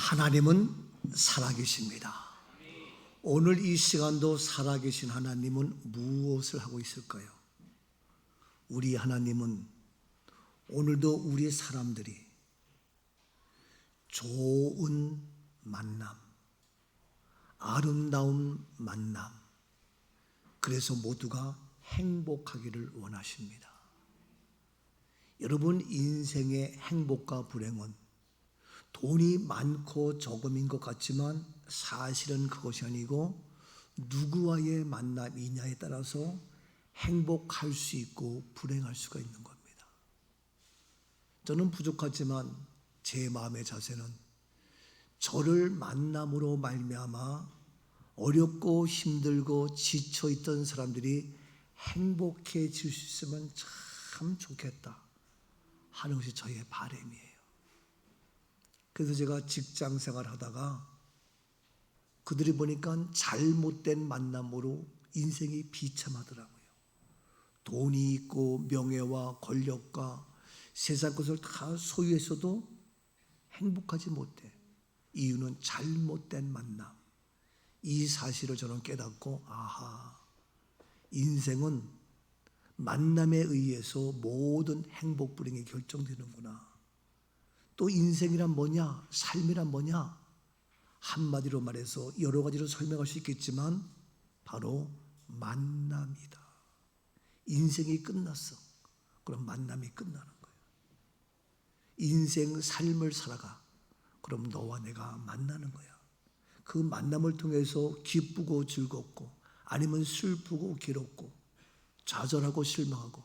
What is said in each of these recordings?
하나님은 살아계십니다. 오늘 이 시간도 살아계신 하나님은 무엇을 하고 있을까요? 우리 하나님은 오늘도 우리 사람들이 좋은 만남, 아름다운 만남, 그래서 모두가 행복하기를 원하십니다. 여러분, 인생의 행복과 불행은 돈이 많고 적음인 것 같지만 사실은 그것이 아니고 누구와의 만남이냐에 따라서 행복할 수 있고 불행할 수가 있는 겁니다. 저는 부족하지만 제 마음의 자세는 저를 만남으로 말미암아 어렵고 힘들고 지쳐있던 사람들이 행복해질 수 있으면 참 좋겠다 하는 것이 저의 바람이에요. 그래서 제가 직장 생활 하다가 그들이 보니까 잘못된 만남으로 인생이 비참하더라고요. 돈이 있고 명예와 권력과 세상 것을 다 소유했어도 행복하지 못해. 이유는 잘못된 만남. 이 사실을 저는 깨닫고 아하, 인생은 만남에 의해서 모든 행복 불행이 결정되는구나. 또 인생이란 뭐냐, 삶이란 뭐냐, 한마디로 말해서 여러 가지로 설명할 수 있겠지만 바로 만남이다. 인생이 끝났어. 그럼 만남이 끝나는 거예요. 인생 삶을 살아가. 그럼 너와 내가 만나는 거야. 그 만남을 통해서 기쁘고 즐겁고 아니면 슬프고 괴롭고 좌절하고 실망하고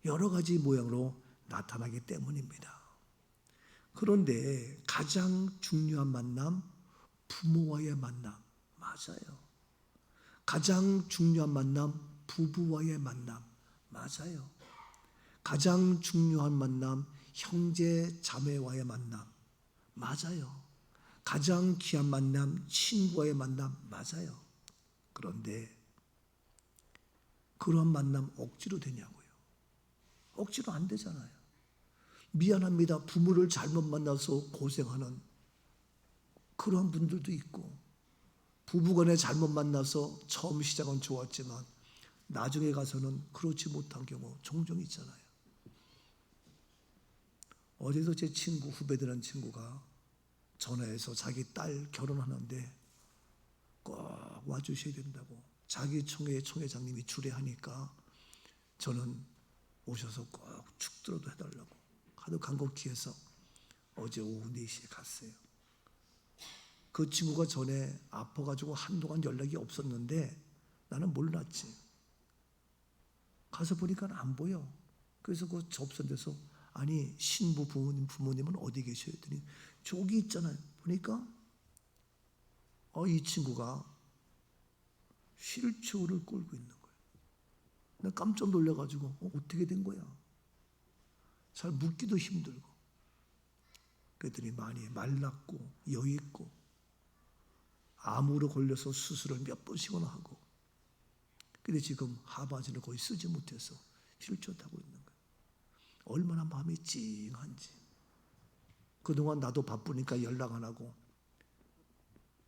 여러 가지 모양으로 나타나기 때문입니다. 그런데 가장 중요한 만남, 부모와의 만남, 맞아요. 가장 중요한 만남, 부부와의 만남, 맞아요. 가장 중요한 만남, 형제 자매와의 만남, 맞아요. 가장 귀한 만남, 친구와의 만남, 맞아요. 그런데 그런 만남 억지로 되냐고요. 억지로 안 되잖아요. 미안합니다. 부모를 잘못 만나서 고생하는 그런 분들도 있고, 부부간에 잘못 만나서 처음 시작은 좋았지만 나중에 가서는 그렇지 못한 경우 종종 있잖아요. 어제도 제 친구, 후배 되는 친구가 전화해서 자기 딸 결혼하는데 꼭 와주셔야 된다고 자기 총회장님이 주례하니까 저는 오셔서 꼭 축도라도 해달라고 하도 간곡히해서 어제 오후 4시에 갔어요. 그 친구가 전에 아파가지고 한동안 연락이 없었는데 나는 몰랐지. 가서 보니까 안 보여. 그래서 그 접선돼서 아니 신부 부모님은 어디 계셔요? 했더니 저기 있잖아요. 보니까 이 친구가 휠체어를 끌고 있는 거예요. 나 깜짝 놀라가지고 어떻게 된 거야? 잘 묻기도 힘들고. 그랬더니 많이 말랐고 여있고 암으로 걸려서 수술을 몇 번씩이나 하고 근데 지금 하반신을 거의 쓰지 못해서 휠체어 타고 있는 거예요. 얼마나 마음이 찡한지. 그동안 나도 바쁘니까 연락 안 하고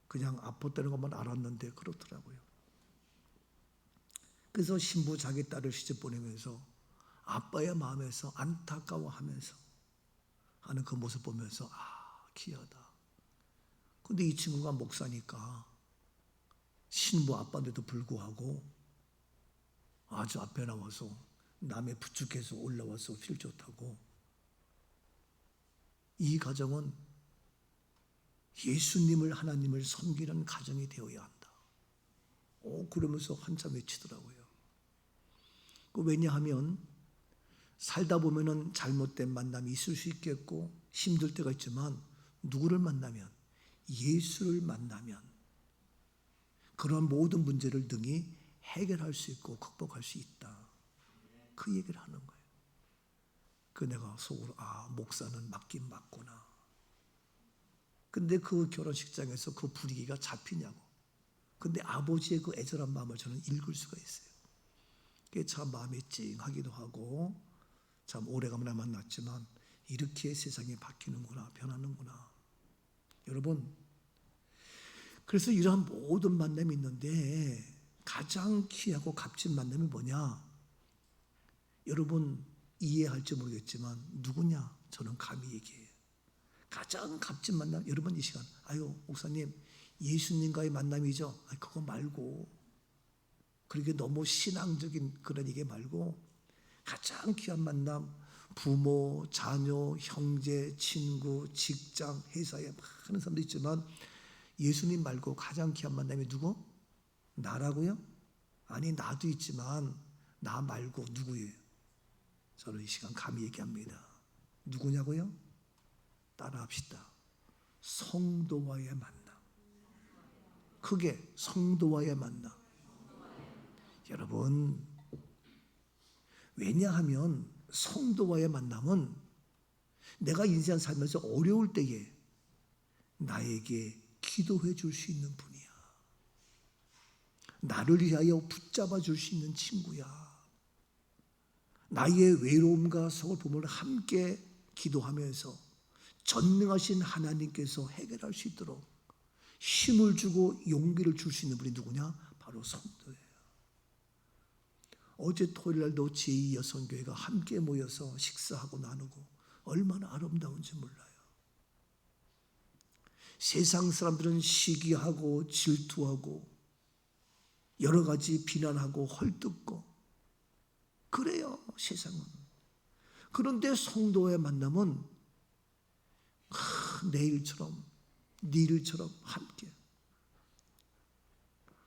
그냥 아팠다는 것만 알았는데 그렇더라고요. 그래서 신부 자기 딸을 시집 보내면서 아빠의 마음에서 안타까워하면서 하는 그 모습 보면서 귀하다. 근데 이 친구가 목사니까 신부 아빠인데도 불구하고 아주 앞에 나와서 남의 부축해서 올라와서 휠체어 타고 이 가정은 예수님을 하나님을 섬기는 가정이 되어야 한다. 그러면서 한참 외치더라고요. 왜냐하면 살다 보면은 잘못된 만남이 있을 수 있겠고 힘들 때가 있지만 누구를 만나면 예수를 만나면 그런 모든 문제를 능히 해결할 수 있고 극복할 수 있다. 그 얘기를 하는 거예요. 그 내가 속으로 목사는 맞긴 맞구나. 근데 그 결혼식장에서 그 분위기가 잡히냐고. 근데 아버지의 그 애절한 마음을 저는 읽을 수가 있어요. 그게 참 마음이 찡하기도 하고 참 오래간만에 만났지만 이렇게 세상이 바뀌는구나, 변하는구나. 여러분, 그래서 이러한 모든 만남이 있는데 가장 귀하고 값진 만남이 뭐냐? 여러분 이해할지 모르겠지만 누구냐? 저는 감히 얘기해요. 가장 값진 만남, 여러분 이 시간, 아유 목사님 예수님과의 만남이죠. 그거 말고, 그렇게 너무 신앙적인 그런 얘기 말고 가장 귀한 만남, 부모, 자녀, 형제, 친구, 직장, 회사에 많은 사람도 있지만 예수님 말고 가장 귀한 만남이 누구? 나라고요? 아니, 나도 있지만 나 말고 누구예요? 저는 이 시간 감히 얘기합니다. 누구냐고요? 따라합시다. 성도와의 만남. 크게 성도와의 만남. 여러분, 왜냐하면 성도와의 만남은 내가 인생 살면서 어려울 때에 나에게 기도해 줄 수 있는 분이야. 나를 위하여 붙잡아 줄 수 있는 친구야. 나의 외로움과 슬픔을 함께 기도하면서 전능하신 하나님께서 해결할 수 있도록 힘을 주고 용기를 줄 수 있는 분이 누구냐? 바로 성도예요. 어제 토요일날도 제2 여성교회가 함께 모여서 식사하고 나누고 얼마나 아름다운지 몰라요. 세상 사람들은 시기하고 질투하고 여러 가지 비난하고 헐뜯고 그래요, 세상은. 그런데 성도의 만남은 내일처럼 내일처럼 함께.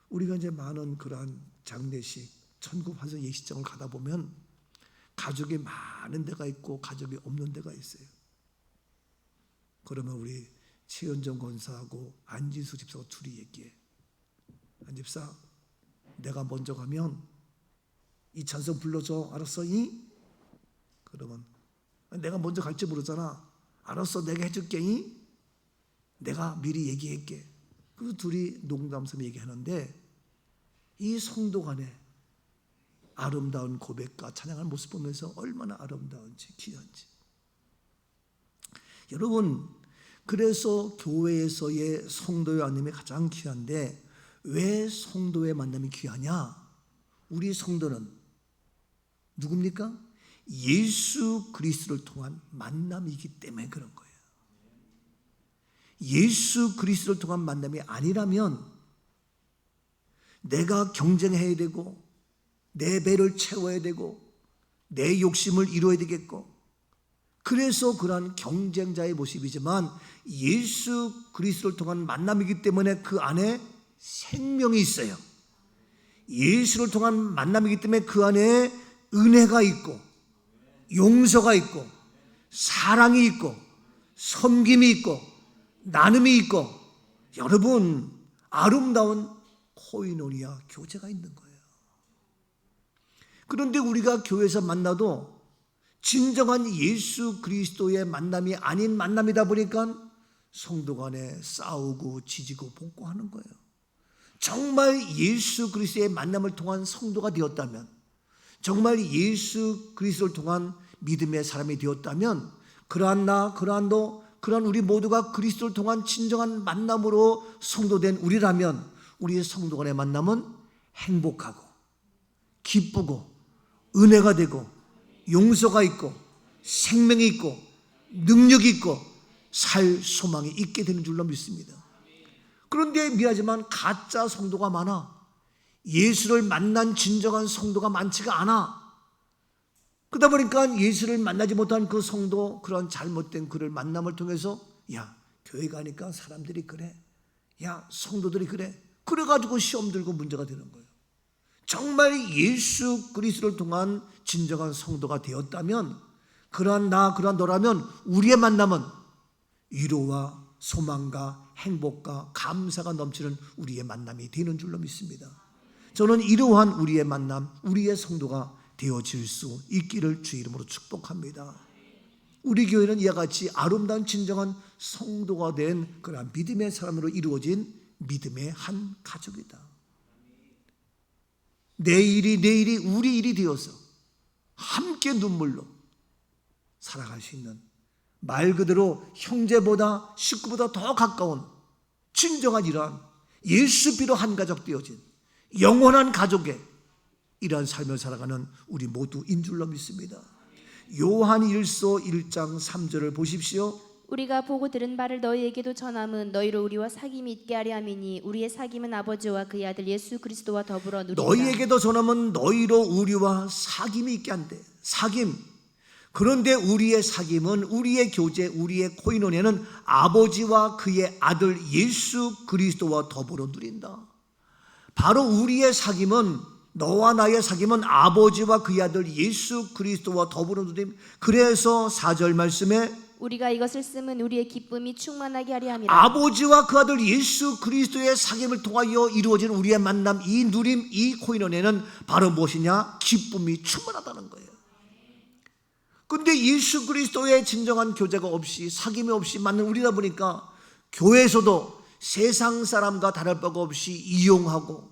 우리가 이제 많은 그러한 장례식, 천국 환송 예식장을 가다 보면 가족이 많은 데가 있고 가족이 없는 데가 있어요. 그러면 우리 최현정 권사하고 안진수 집사가 둘이 얘기해. 안 집사, 내가 먼저 가면 이 찬송 불러줘. 알았어? 이? 그러면 내가 먼저 갈지 모르잖아. 알았어, 내가 해줄게. 이? 내가 미리 얘기할게. 그래서 둘이 농담삼아 얘기하는데 이 성도 간에 아름다운 고백과 찬양하는 모습 보면서 얼마나 아름다운지 귀한지. 여러분, 그래서 교회에서의 성도의 만남이 가장 귀한데 왜 성도의 만남이 귀하냐? 우리 성도는 누굽니까? 예수 그리스도를 통한 만남이기 때문에 그런 거예요. 예수 그리스도를 통한 만남이 아니라면 내가 경쟁해야 되고 내 배를 채워야 되고 내 욕심을 이루어야 되겠고, 그래서 그러한 경쟁자의 모습이지만 예수 그리스도를 통한 만남이기 때문에 그 안에 생명이 있어요. 예수를 통한 만남이기 때문에 그 안에 은혜가 있고 용서가 있고 사랑이 있고 섬김이 있고 나눔이 있고, 여러분 아름다운 코이노니아 교제가 있는 거예요. 그런데 우리가 교회에서 만나도 진정한 예수 그리스도의 만남이 아닌 만남이다 보니까 성도 간에 싸우고 지지고 볶고하는 거예요. 정말 예수 그리스도의 만남을 통한 성도가 되었다면, 정말 예수 그리스도를 통한 믿음의 사람이 되었다면, 그러한 나, 그러한 너, 그러한 우리 모두가 그리스도를 통한 진정한 만남으로 성도된 우리라면 우리의 성도 간의 만남은 행복하고 기쁘고 은혜가 되고 용서가 있고 생명이 있고 능력이 있고 살 소망이 있게 되는 줄로 믿습니다. 그런데 미안하지만 가짜 성도가 많아. 예수를 만난 진정한 성도가 많지가 않아. 그러다 보니까 예수를 만나지 못한 그 성도, 그런 잘못된 그를 만남을 통해서 야, 교회 가니까 사람들이 그래, 야, 성도들이 그래, 그래가지고 시험 들고 문제가 되는 거예요. 정말 예수 그리스도를 통한 진정한 성도가 되었다면, 그러한 나, 그러한 너라면 우리의 만남은 위로와 소망과 행복과 감사가 넘치는 우리의 만남이 되는 줄로 믿습니다. 저는 이러한 우리의 만남, 우리의 성도가 되어질 수 있기를 주 이름으로 축복합니다. 우리 교회는 이와 같이 아름다운 진정한 성도가 된 그러한 믿음의 사람으로 이루어진 믿음의 한 가족이다. 내 일이 우리 일이 되어서 함께 눈물로 살아갈 수 있는 말 그대로 형제보다 식구보다 더 가까운 진정한 이러한 예수 비로 한 가족 되어진 영원한 가족의 이러한 삶을 살아가는 우리 모두인 줄로 믿습니다. 요한일서 1장 3절을 보십시오. 우리가 보고 들은 바를 너희에게도 전함은 너희로 우리와 사귐이 있게 하려 함이니 우리의 사귐은 아버지와 그의 아들 예수 그리스도와 더불어 누리라. 너희에게도 전함은 너희로 우리와 사귐이 있게 한대. 사귐. 그런데 우리의 사귐은, 우리의 교제, 우리의 코이노니아는 아버지와 그의 아들 예수 그리스도와 더불어 누린다. 바로 우리의 사귐은, 너와 나의 사귐은 아버지와 그의 아들 예수 그리스도와 더불어 누림. 그래서 4절 말씀에 우리가 이것을 쓰면 우리의 기쁨이 충만하게 하려 함이라. 아버지와 그 아들 예수 그리스도의 사귐을 통하여 이루어진 우리의 만남, 이 누림, 이 코이노니아는 바로 무엇이냐? 기쁨이 충만하다는 거예요. 그런데 예수 그리스도의 진정한 교제가 없이, 사귐이 없이 만난 우리다 보니까 교회에서도 세상 사람과 다를 바가 없이 이용하고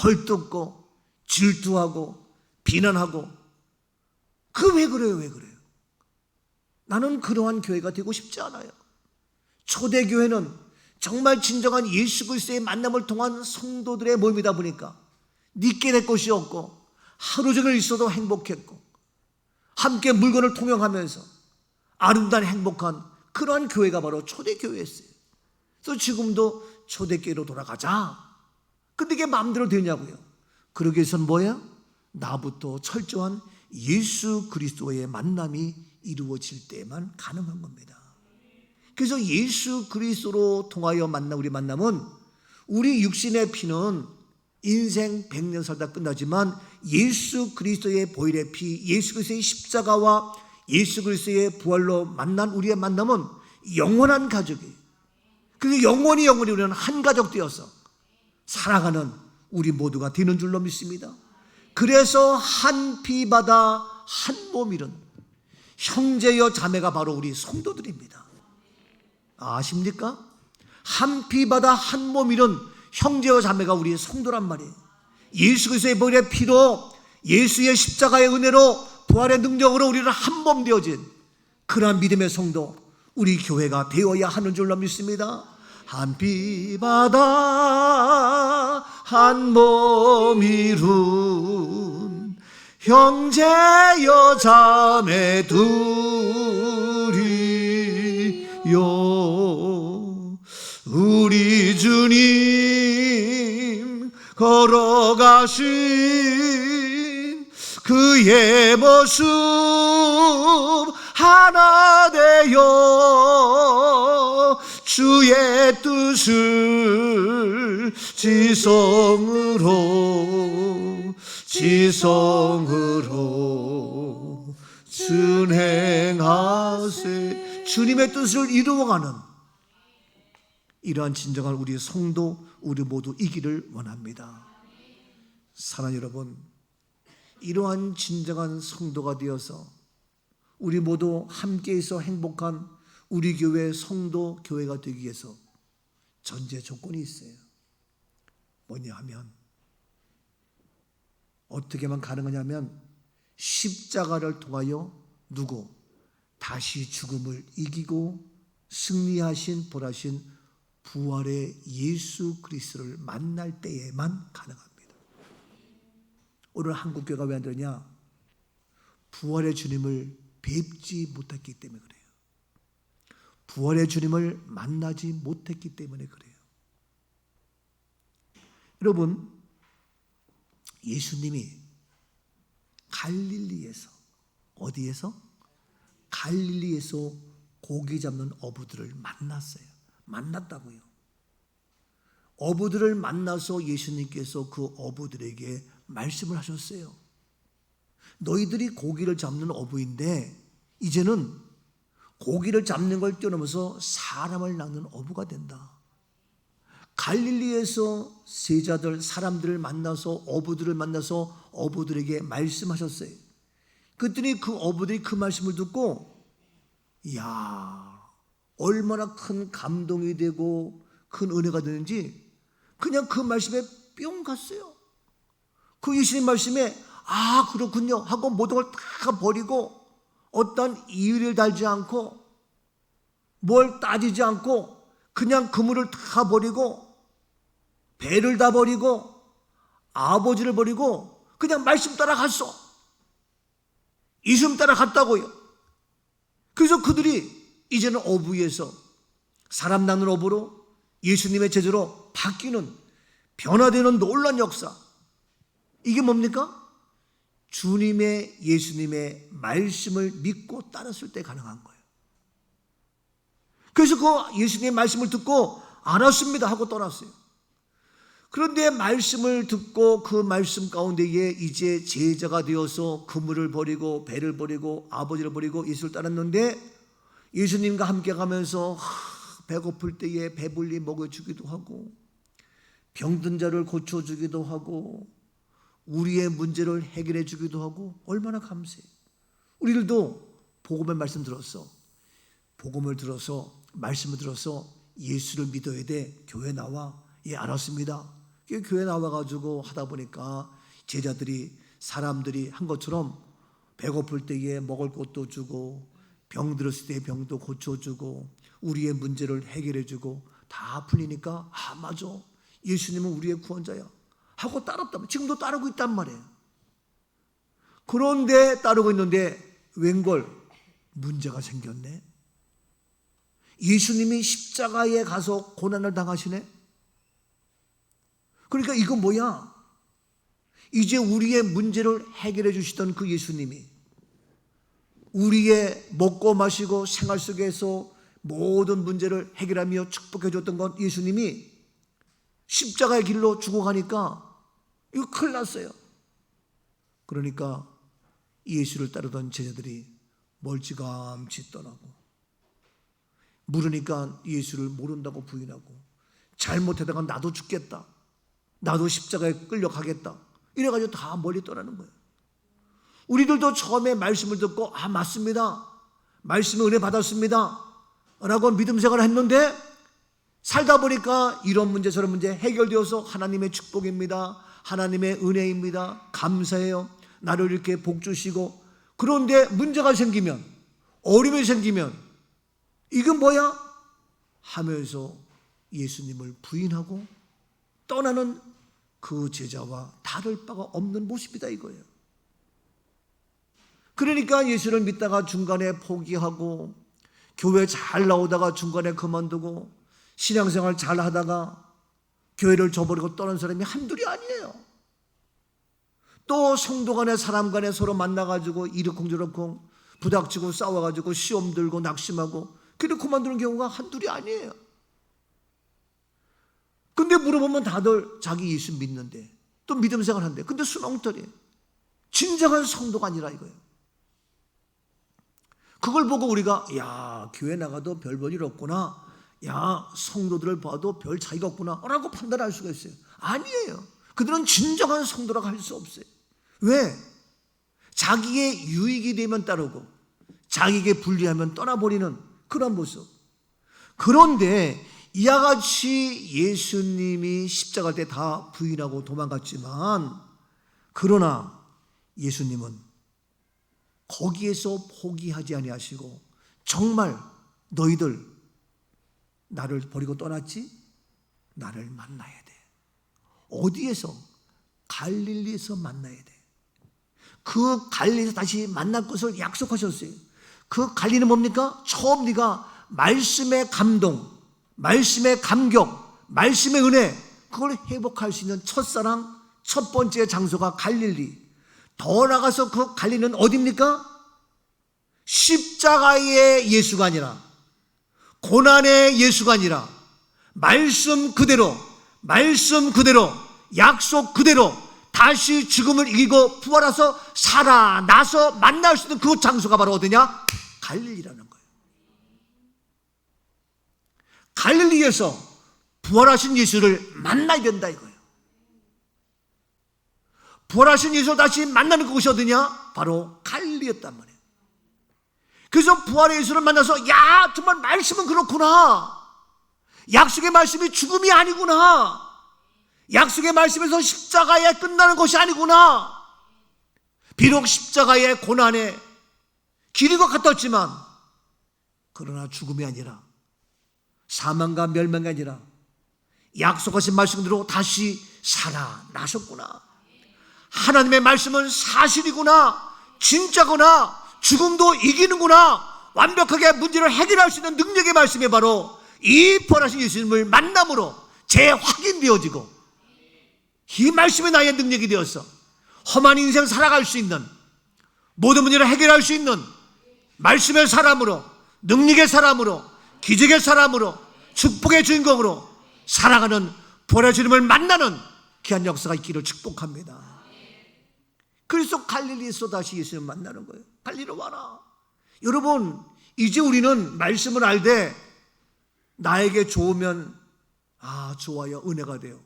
헐뜯고 질투하고 비난하고, 그 왜 그래요? 왜 그래요? 나는 그러한 교회가 되고 싶지 않아요. 초대교회는 정말 진정한 예수 그리스도의 만남을 통한 성도들의 모임이다 보니까 늦게 될 것이 없고 하루 종일 있어도 행복했고 함께 물건을 통용하면서 아름다운 행복한 그러한 교회가 바로 초대교회였어요. 그래서 지금도 초대교회로 돌아가자. 근데 이게 마음대로 되냐고요? 그러기 위해서는 뭐예요? 나부터 철저한 예수 그리스도의 만남이 이루어질 때만 가능한 겁니다. 그래서 예수 그리스도로 통하여 만난 우리 만남은, 우리 육신의 피는 인생 100년 살다 끝나지만 예수 그리스도의 보혈의 피, 예수 그리스도의 십자가와 예수 그리스도의 부활로 만난 우리의 만남은 영원한 가족이에요. 그래서 영원히 우리는 한 가족 되어서 살아가는 우리 모두가 되는 줄로 믿습니다. 그래서 한 피바다 한 몸 이룬 형제여 자매가 바로 우리 성도들입니다. 아십니까? 한 피바다 한 몸 이룬 형제여 자매가 우리 성도란 말이에요. 예수 그리스도의 보혈의 피로, 예수의 십자가의 은혜로, 부활의 능력으로 우리는 한 몸 되어진 그러한 믿음의 성도, 우리 교회가 되어야 하는 줄로 믿습니다. 한 피바다 한 몸 이룬 형제여 자매 둘이요, 우리 주님 걸어가신 그의 모습 하나 되어 주의 뜻을 지성으로 준행하세. 주님의 뜻을 이루어가는 이러한 진정한 우리 성도, 우리 모두 이기를 원합니다. 사랑하는 여러분, 이러한 진정한 성도가 되어서 우리 모두 함께해서 행복한 우리 교회 성도 교회가 되기 위해서 전제 조건이 있어요. 뭐냐 하면, 어떻게만 가능하냐면 십자가를 통하여 누구? 다시 죽음을 이기고 승리하신 보라신 부활의 예수 그리스도를 만날 때에만 가능합니다. 오늘 한국교회가 왜 안 되냐? 부활의 주님을 뵙지 못했기 때문에 그래요. 부활의 주님을 만나지 못했기 때문에 그래요. 여러분, 예수님이 갈릴리에서, 어디에서? 갈릴리에서 고기 잡는 어부들을 만났어요. 만났다고요. 어부들을 만나서 예수님께서 그 어부들에게 말씀을 하셨어요. 너희들이 고기를 잡는 어부인데 이제는 고기를 잡는 걸 뛰어넘어서 사람을 낚는 어부가 된다. 갈릴리에서 세자들, 사람들을 만나서, 어부들을 만나서 어부들에게 말씀하셨어요. 그랬더니 그 어부들이 그 말씀을 듣고, 이야, 얼마나 큰 감동이 되고 큰 은혜가 되는지 그냥 그 말씀에 뿅 갔어요. 그 예수님 말씀에 아 그렇군요 하고 모든 걸 다 버리고 어떤 이유를 달지 않고 뭘 따지지 않고 그냥 그물을 다 버리고 배를 다 버리고 아버지를 버리고 그냥 말씀 따라갔어. 예수님 따라갔다고요. 그래서 그들이 이제는 어부에서 사람 낳는 어부로 예수님의 제자로 바뀌는, 변화되는 놀라운 역사. 이게 뭡니까? 주님의, 예수님의 말씀을 믿고 따랐을 때 가능한 거예요. 그래서 그 예수님의 말씀을 듣고 알았습니다 하고 떠났어요. 그런데 말씀을 듣고 그 말씀 가운데에 이제 제자가 되어서 그물을 버리고 배를 버리고 아버지를 버리고 예수를 따랐는데, 예수님과 함께 가면서 배고플 때에 배불리 먹여주기도 하고 병든 자를 고쳐주기도 하고 우리의 문제를 해결해 주기도 하고, 얼마나 감사해요. 우리들도 복음의 말씀 들었어. 복음을 들어서, 말씀을 들어서 예수를 믿어야 돼. 교회 나와. 예, 알았습니다. 교회 나와가지고 하다 보니까 제자들이, 사람들이 한 것처럼 배고플 때에 먹을 것도 주고 병 들었을 때 병도 고쳐주고 우리의 문제를 해결해주고 다 풀리니까, 아 맞아, 예수님은 우리의 구원자야 하고 따랐다면, 지금도 따르고 있단 말이에요. 그런데 따르고 있는데 웬걸 문제가 생겼네. 예수님이 십자가에 가서 고난을 당하시네. 그러니까 이거 뭐야? 이제 우리의 문제를 해결해 주시던 그 예수님이, 우리의 먹고 마시고 생활 속에서 모든 문제를 해결하며 축복해 줬던 건 예수님이 십자가의 길로 죽어가니까 이거 큰일 났어요. 그러니까 예수를 따르던 제자들이 멀찌감치 떠나고, 물으니까 예수를 모른다고 부인하고, 잘못하다가 나도 죽겠다, 나도 십자가에 끌려가겠다, 이래가지고 다 멀리 떠나는 거예요. 우리들도 처음에 말씀을 듣고, 아 맞습니다, 말씀에 은혜 받았습니다 라고 믿음 생활을 했는데, 살다 보니까 이런 문제 저런 문제 해결되어서 하나님의 축복입니다, 하나님의 은혜입니다, 감사해요, 나를 이렇게 복 주시고, 그런데 문제가 생기면, 어려움이 생기면 이건 뭐야? 하면서 예수님을 부인하고 떠나는 그 제자와 다를 바가 없는 모습이다 이거예요. 그러니까 예수를 믿다가 중간에 포기하고, 교회 잘 나오다가 중간에 그만두고, 신앙생활 잘 하다가 교회를 저버리고 떠난 사람이 한둘이 아니에요. 또 성도 간에, 사람 간에 서로 만나가지고 이러쿵저러쿵 부닥치고 싸워가지고 시험 들고 낙심하고 그렇게 그만두는 경우가 한둘이 아니에요. 근데 물어보면 다들 자기 예수 믿는데, 또 믿음 생활 한대. 근데 수렁터리, 진정한 성도가 아니라 이거예요. 그걸 보고 우리가, 야, 교회 나가도 별 볼 일 없구나, 야, 성도들을 봐도 별 차이가 없구나 라고 판단할 수가 있어요. 아니에요. 그들은 진정한 성도라고 할 수 없어요. 왜? 자기의 유익이 되면 따르고 자기에게 불리하면 떠나버리는 그런 모습. 그런데 이와 같이 예수님이 십자가 때 다 부인하고 도망갔지만, 그러나 예수님은 거기에서 포기하지 아니하시고, 정말 너희들 나를 버리고 떠났지? 나를 만나야 돼. 어디에서? 갈릴리에서 만나야 돼. 그 갈릴리에서 다시 만날 것을 약속하셨어요. 그 갈릴리는 뭡니까? 처음 네가 말씀의 감동, 말씀의 감격, 말씀의 은혜, 그걸 회복할 수 있는 첫사랑, 첫 번째 장소가 갈릴리. 더 나가서 그 갈릴리는 어디입니까? 십자가의 예수가 아니라, 고난의 예수가 아니라, 말씀 그대로, 약속 그대로 다시 죽음을 이기고 부활해서 살아나서 만날 수 있는 그 장소가 바로 어디냐? 갈릴리라는 거예요. 갈릴리에서 부활하신 예수를 만나야 된다 이거예요. 부활하신 예수를 다시 만나는 그곳이 어디냐? 바로 갈릴리였단 말이에요. 그래서 부활의 예수를 만나서, 야, 정말 말씀은 그렇구나, 약속의 말씀이 죽음이 아니구나, 약속의 말씀에서 십자가에 끝나는 것이 아니구나, 비록 십자가의 고난에 길이가 같았지만 그러나 죽음이 아니라 사망과 멸망이 아니라 약속하신 말씀대로 다시 살아나셨구나. 하나님의 말씀은 사실이구나, 진짜구나, 죽음도 이기는구나, 완벽하게 문제를 해결할 수 있는 능력의 말씀이 바로 이 부활하신 예수님을 만남으로 재확인되어지고, 이 말씀이 나의 능력이 되어서 험한 인생 살아갈 수 있는, 모든 문제를 해결할 수 있는 말씀의 사람으로, 능력의 사람으로, 기적의 사람으로, 축복의 주인공으로 살아가는 부활의 주님을 만나는 귀한 역사가 있기를 축복합니다. 그래서 갈릴리에서 다시 예수님을 만나는 거예요. 갈릴리로 와라. 여러분, 이제 우리는 말씀을 알되 나에게 좋으면 좋아요, 은혜가 돼요.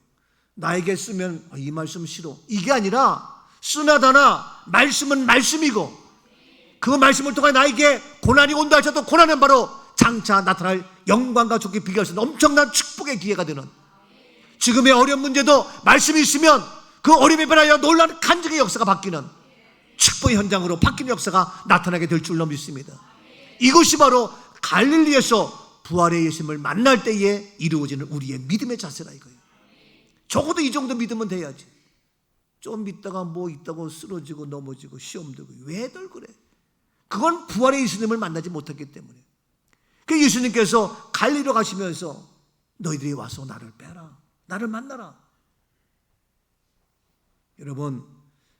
나에게 쓰면 이 말씀 싫어, 이게 아니라 쓰나다나 말씀은 말씀이고, 그 말씀을 통해 나에게 고난이 온다 할지라도 고난은 바로 장차 나타날 영광과 좋게 비교할 수 있는 엄청난 축복의 기회가 되는, 지금의 어려운 문제도 말씀이 있으면 그 어려움에 변하여 놀라운 간증의 역사가 바뀌는 축복의 현장으로 바뀌는 역사가 나타나게 될 줄로 믿습니다. 이것이 바로 갈릴리에서 부활의 예수님을 만날 때에 이루어지는 우리의 믿음의 자세라 이거예요. 적어도 이 정도 믿으면 돼야지. 좀 믿다가 뭐 있다고 쓰러지고 넘어지고 시험 들고 왜들 그래? 그건 부활의 예수님을 만나지 못했기 때문에. 그 예수님께서 갈릴리로 가시면서 너희들이 와서 나를 뵈라, 나를 만나라. 여러분,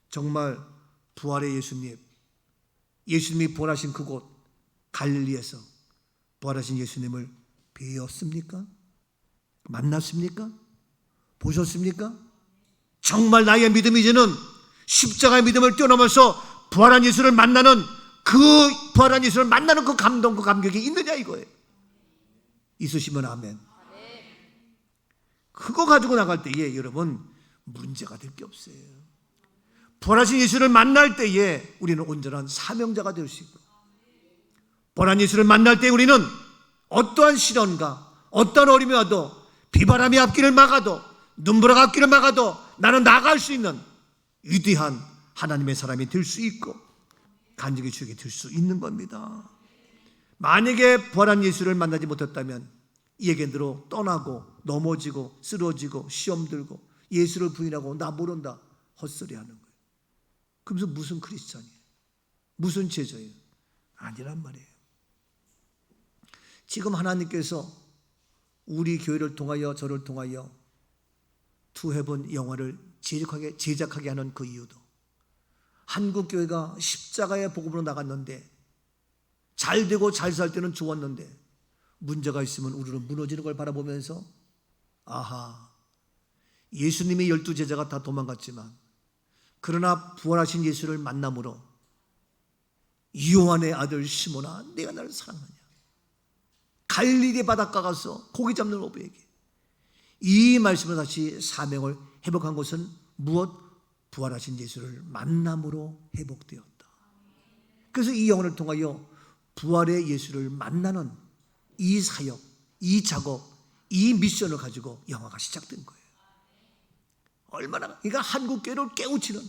정말 부활의 예수님, 예수님이 부활하신 그곳 갈릴리에서 부활하신 예수님을 뵈었습니까? 만났습니까? 보셨습니까? 정말 나의 믿음이 이제는 십자가의 믿음을 뛰어넘어서 부활한 예수를 만나는, 그 부활한 예수를 만나는 그 감동, 그 감격이 있느냐 이거예요. 있으시면 아멘. 그거 가지고 나갈 때에 여러분 문제가 될 게 없어요. 부활하신 예수를 만날 때에 우리는 온전한 사명자가 될 수 있고, 부활한 예수를 만날 때 우리는 어떠한 시련과 어떠한 어려움이 와도, 비바람이 앞길을 막아도, 눈보라가 앞길을 막아도 나는 나아갈 수 있는 위대한 하나님의 사람이 될 수 있고 간증의 주역이 될 수 있는 겁니다. 만약에 부활한 예수를 만나지 못했다면 이 얘기대로 떠나고 넘어지고 쓰러지고 시험 들고 예수를 부인하고 나 모른다 헛소리 하는 거예요. 그러면서 무슨 크리스찬이에요? 무슨 제자예요? 아니란 말이에요. 지금 하나님께서 우리 교회를 통하여, 저를 통하여 투헤븐 영화를 제작하게 하는 그 이유도, 한국 교회가 십자가의 복음으로 나갔는데 잘 되고 잘 살 때는 좋았는데 문제가 있으면 우리는 무너지는 걸 바라보면서, 아하, 예수님의 12제자가 다 도망갔지만 그러나 부활하신 예수를 만남으로 요한의 아들 시몬아, 내가 나를 사랑하냐, 갈릴리 바닷가 가서 고기 잡는 어부에게 이 말씀을 다시 사명을 회복한 것은 무엇? 부활하신 예수를 만남으로 회복되었다. 그래서 이 영혼을 통하여 부활의 예수를 만나는 이 사역, 이 작업, 이 미션을 가지고 영화가 시작된 거예요. 얼마나, 그러니까 한국교회를 깨우치는,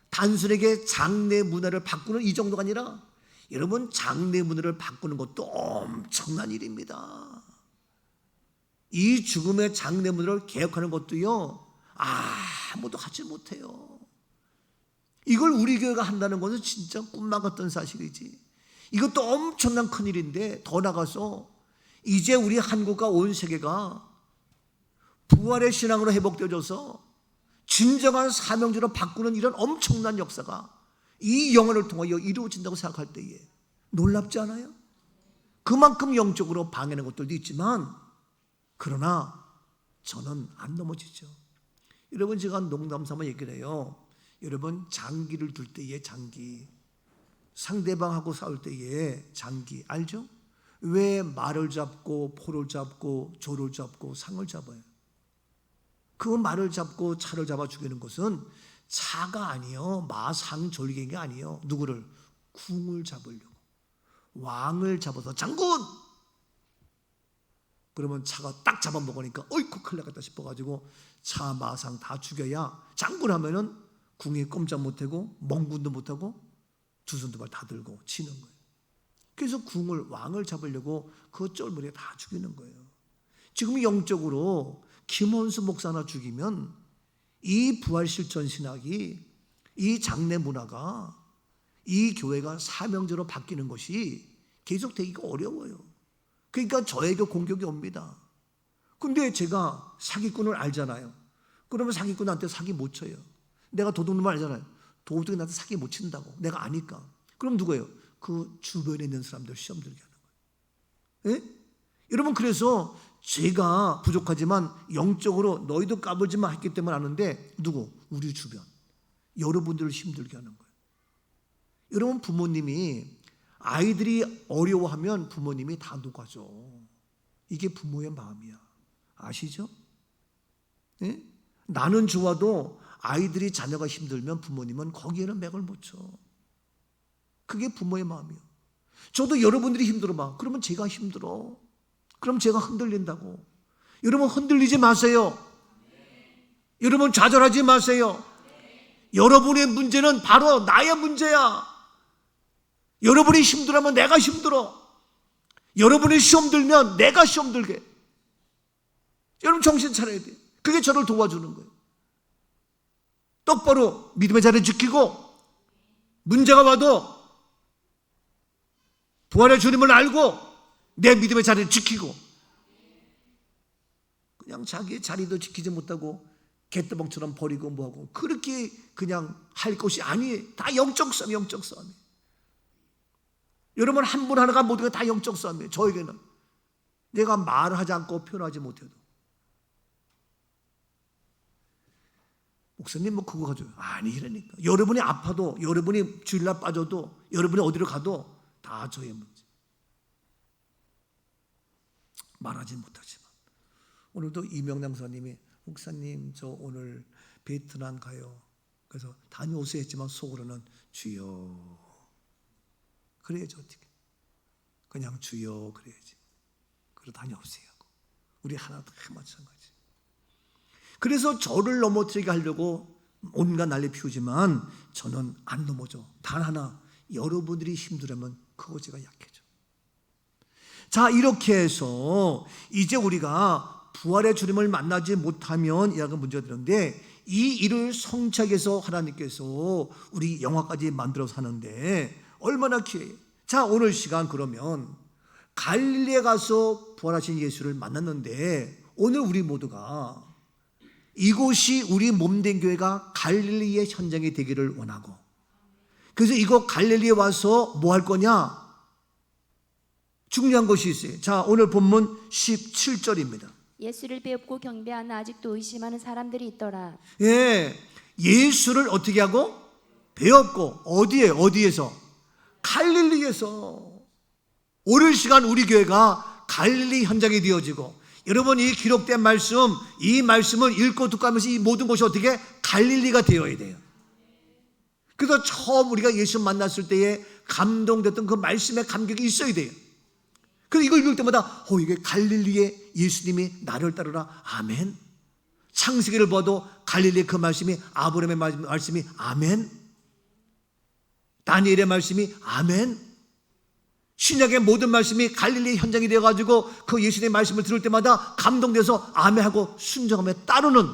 단순하게 장래 문화를 바꾸는 이 정도가 아니라 여러분, 장래 문화를 바꾸는 것도 엄청난 일입니다. 이 죽음의 장래 문화를 개혁하는 것도요, 아무도 하지 못해요. 이걸 우리 교회가 한다는 것은 진짜 꿈만 같던 사실이지. 이것도 엄청난 큰일인데, 더 나가서 이제 우리 한국과 온 세계가 부활의 신앙으로 회복되어져서 진정한 사명자로 바꾸는 이런 엄청난 역사가 이 영혼을 통하여 이루어진다고 생각할 때에 놀랍지 않아요? 그만큼 영적으로 방해하는 것들도 있지만, 그러나 저는 안 넘어지죠. 여러분, 제가 농담 삼아 얘기를 해요. 여러분, 장기를 둘 때에, 장기, 상대방하고 싸울 때에 장기 알죠? 왜 말을 잡고 포를 잡고 조를 잡고 상을 잡아요? 그 말을 잡고 차를 잡아 죽이는 것은 차가 아니요, 마상 졸개인 게 아니요, 누구를? 궁을 잡으려고, 왕을 잡아서 장군! 그러면 차가 딱 잡아먹으니까 어이쿠 큰일 나겠다 싶어가지고 차 마상 다 죽여야 장군 하면은 궁이 꼼짝 못하고 멍군도 못하고 두 손 두 발 다 들고 치는 거예요. 그래서 왕을 잡으려고 그 쫄머리에 다 죽이는 거예요. 지금 영적으로 김원수 목사 하나 죽이면 이 부활실천 신학이, 이 장례 문화가, 이 교회가 사명제로 바뀌는 것이 계속되기가 어려워요. 그러니까 저에게 공격이 옵니다. 근데 제가 사기꾼을 알잖아요. 그러면 사기꾼한테 사기 못 쳐요. 내가 도둑놈을 알잖아요. 도둑이 나한테 사기 못 친다고 내가 아니까. 그럼 누구예요? 그 주변에 있는 사람들 시험 들게 하는 거예요. 예? 여러분, 그래서 제가 부족하지만 영적으로 너희도 까불지 마 했기 때문에 아는데, 누구? 우리 주변 여러분들을 힘들게 하는 거예요. 여러분, 부모님이 아이들이 어려워하면 부모님이 다 녹아줘. 이게 부모의 마음이야. 아시죠? 예? 나는 좋아도 아이들이, 자녀가 힘들면 부모님은 거기에는 맥을 못 쳐. 그게 부모의 마음이에요. 저도 여러분들이 힘들어 봐. 그러면 제가 힘들어. 그럼 제가 흔들린다고. 여러분, 흔들리지 마세요. 여러분, 좌절하지 마세요. 여러분의 문제는 바로 나의 문제야. 여러분이 힘들어하면 내가 힘들어. 여러분이 시험 들면 내가 시험 들게. 여러분, 정신 차려야 돼. 그게 저를 도와주는 거예요. 똑바로 믿음의 자리를 지키고, 문제가 와도 부활의 주님을 알고 내 믿음의 자리를 지키고, 그냥 자기의 자리도 지키지 못하고 개떼봉처럼 버리고 뭐하고, 그렇게 그냥 할 것이 아니에요. 다 영적 싸움, 영적 싸움이에요. 여러분, 한 분 하나가 모두가 다 영적 싸움이에요. 저에게는 내가 말하지 않고 표현하지 못해도. 목사님 뭐 그거 가지고 아니라니까. 여러분이 아파도, 여러분이 주일날 빠져도, 여러분이 어디로 가도 다 저의 문제. 말하지 못하지만 오늘도 이명남 사님이, 목사님 저 오늘 베트남 가요. 그래서 다녀오세요 했지만 속으로는 주여 그래야지. 어떻게 그냥 주여 그래야지. 그래 다녀오세요. 우리 하나 다 마찬가지. 그래서 저를 넘어뜨리게 하려고 온갖 난리 피우지만 저는 안 넘어져. 단 하나, 여러분들이 힘들으면 그거 제가 약해져. 자, 이렇게 해서 이제 우리가 부활의 주님을 만나지 못하면 이라는 문제가 되는데, 이 일을 성취하기 위해서 하나님께서 우리 영화까지 만들어서 하는데 얼마나 귀해요. 자, 오늘 시간 그러면 갈릴리에 가서 부활하신 예수를 만났는데, 오늘 우리 모두가 이곳이 우리 몸된 교회가 갈릴리의 현장이 되기를 원하고, 그래서 이곳 갈릴리에 와서 뭐 할 거냐? 중요한 것이 있어요. 자, 오늘 본문 17절입니다. 예수를 배웁고 경배하나 아직도 의심하는 사람들이 있더라. 예, 예수를 어떻게 하고? 배웠고. 어디에서? 갈릴리에서. 오늘 시간 우리 교회가 갈릴리 현장이 되어지고, 여러분 이 기록된 말씀, 이 말씀을 읽고 듣고 하면서 이 모든 것이 어떻게 갈릴리가 되어야 돼요. 그래서 처음 우리가 예수 만났을 때에 감동됐던 그 말씀의 감격이 있어야 돼요. 그래서 이걸 읽을 때마다 이게 갈릴리의 예수님이 나를 따르라. 아멘. 창세기를 봐도 갈릴리의 그 말씀이, 아브라함의 말씀이 아멘. 다니엘의 말씀이 아멘. 신약의 모든 말씀이 갈릴리 현장이 되어가지고 그 예수님의 말씀을 들을 때마다 감동돼서 아멘하고 순종하며 따르는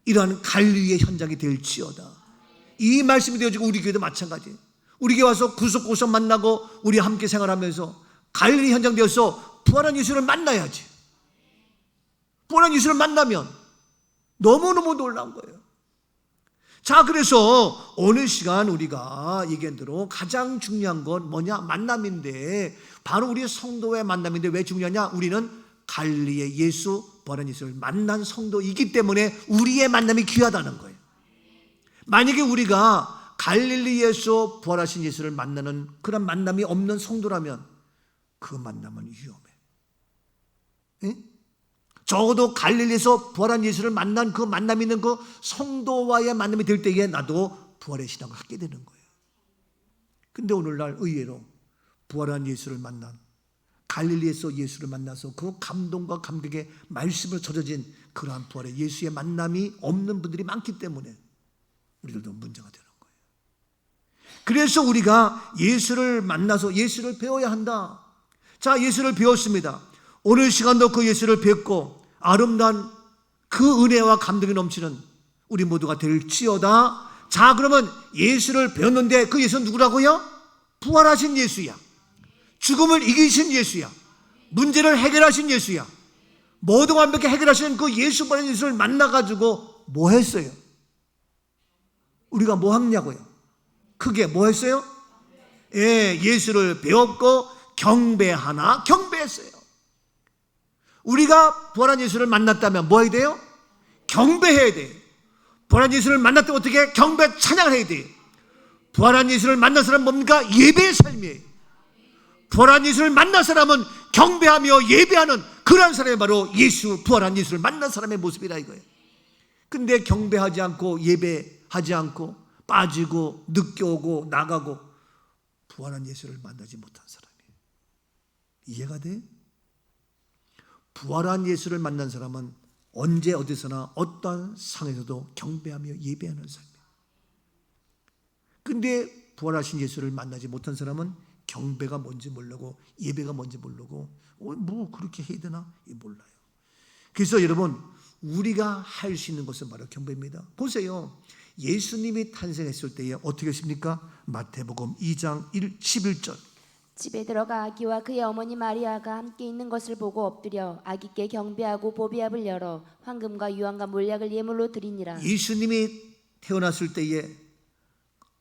이러한 갈릴리의 현장이 될지어다. 이 말씀이 되어지고 우리 교회도 마찬가지예요. 우리 교회 와서 구석구석 만나고 우리 함께 생활하면서 갈릴리 현장 되어서 부활한 예수를 만나야지. 부활한 예수를 만나면 너무너무 놀라운 거예요. 자, 그래서 오늘 시간 우리가 얘기한 대로 가장 중요한 건 뭐냐? 만남인데, 바로 우리 성도의 만남인데 왜 중요하냐? 우리는 갈릴리의 예수, 부활한 예수를 만난 성도이기 때문에 우리의 만남이 귀하다는 거예요. 만약에 우리가 갈릴리에서 부활하신 예수를 만나는 그런 만남이 없는 성도라면 그 만남은 위험해. 예? 적어도 갈릴리에서 부활한 예수를 만난 그 만남이 있는 그 성도와의 만남이 될 때에 나도 부활의 신앙을 갖게 되는 거예요. 근데 오늘날 의외로 부활한 예수를 만난, 갈릴리에서 예수를 만나서 그 감동과 감격의 말씀으로 젖어진 그러한 부활의 예수의 만남이 없는 분들이 많기 때문에 우리들도 문제가 되는 거예요. 그래서 우리가 예수를 만나서 예수를 배워야 한다. 자, 예수를 배웠습니다. 오늘 시간도 그 예수를 뵙고 아름다운 그 은혜와 감동이 넘치는 우리 모두가 될지어다. 자, 그러면 예수를 배웠는데 그 예수는 누구라고요? 부활하신 예수야. 죽음을 이기신 예수야. 문제를 해결하신 예수야. 모든 완벽히 해결하시는 그 예수 부활한 예수를 만나가지고 뭐 했어요? 우리가 뭐 했냐고요? 크게 뭐 했어요? 예, 예수를 배웠고 경배하나 경배했어요. 우리가 부활한 예수를 만났다면 뭐 해야 돼요? 경배해야 돼요. 부활한 예수를 만났다면 어떻게? 경배 찬양을 해야 돼요. 부활한 예수를 만난 사람은 뭡니까? 예배의 삶이에요. 부활한 예수를 만난 사람은 경배하며 예배하는 그런 사람이 바로 예수, 부활한 예수를 만난 사람의 모습이라 이거예요. 근데 경배하지 않고 예배하지 않고 빠지고 늦게 오고 나가고 부활한 예수를 만나지 못한 사람이에요. 이해가 돼? 부활한 예수를 만난 사람은 언제 어디서나 어떠한 상황에서도 경배하며 예배하는 삶이에요. 근데 부활하신 예수를 만나지 못한 사람은 경배가 뭔지 모르고 예배가 뭔지 모르고 뭐 그렇게 해야 되나 몰라요. 그래서 여러분, 우리가 할 수 있는 것은 바로 경배입니다. 보세요. 예수님이 탄생했을 때에 어떻게 했습니까? 마태복음 2장 11절. 집에 들어가 아기와 그의 어머니 마리아가 함께 있는 것을 보고 엎드려 아기께 경배하고 보배압을 열어 황금과 유황과 몰약을 예물로 드리니라. 예수님이 태어났을 때에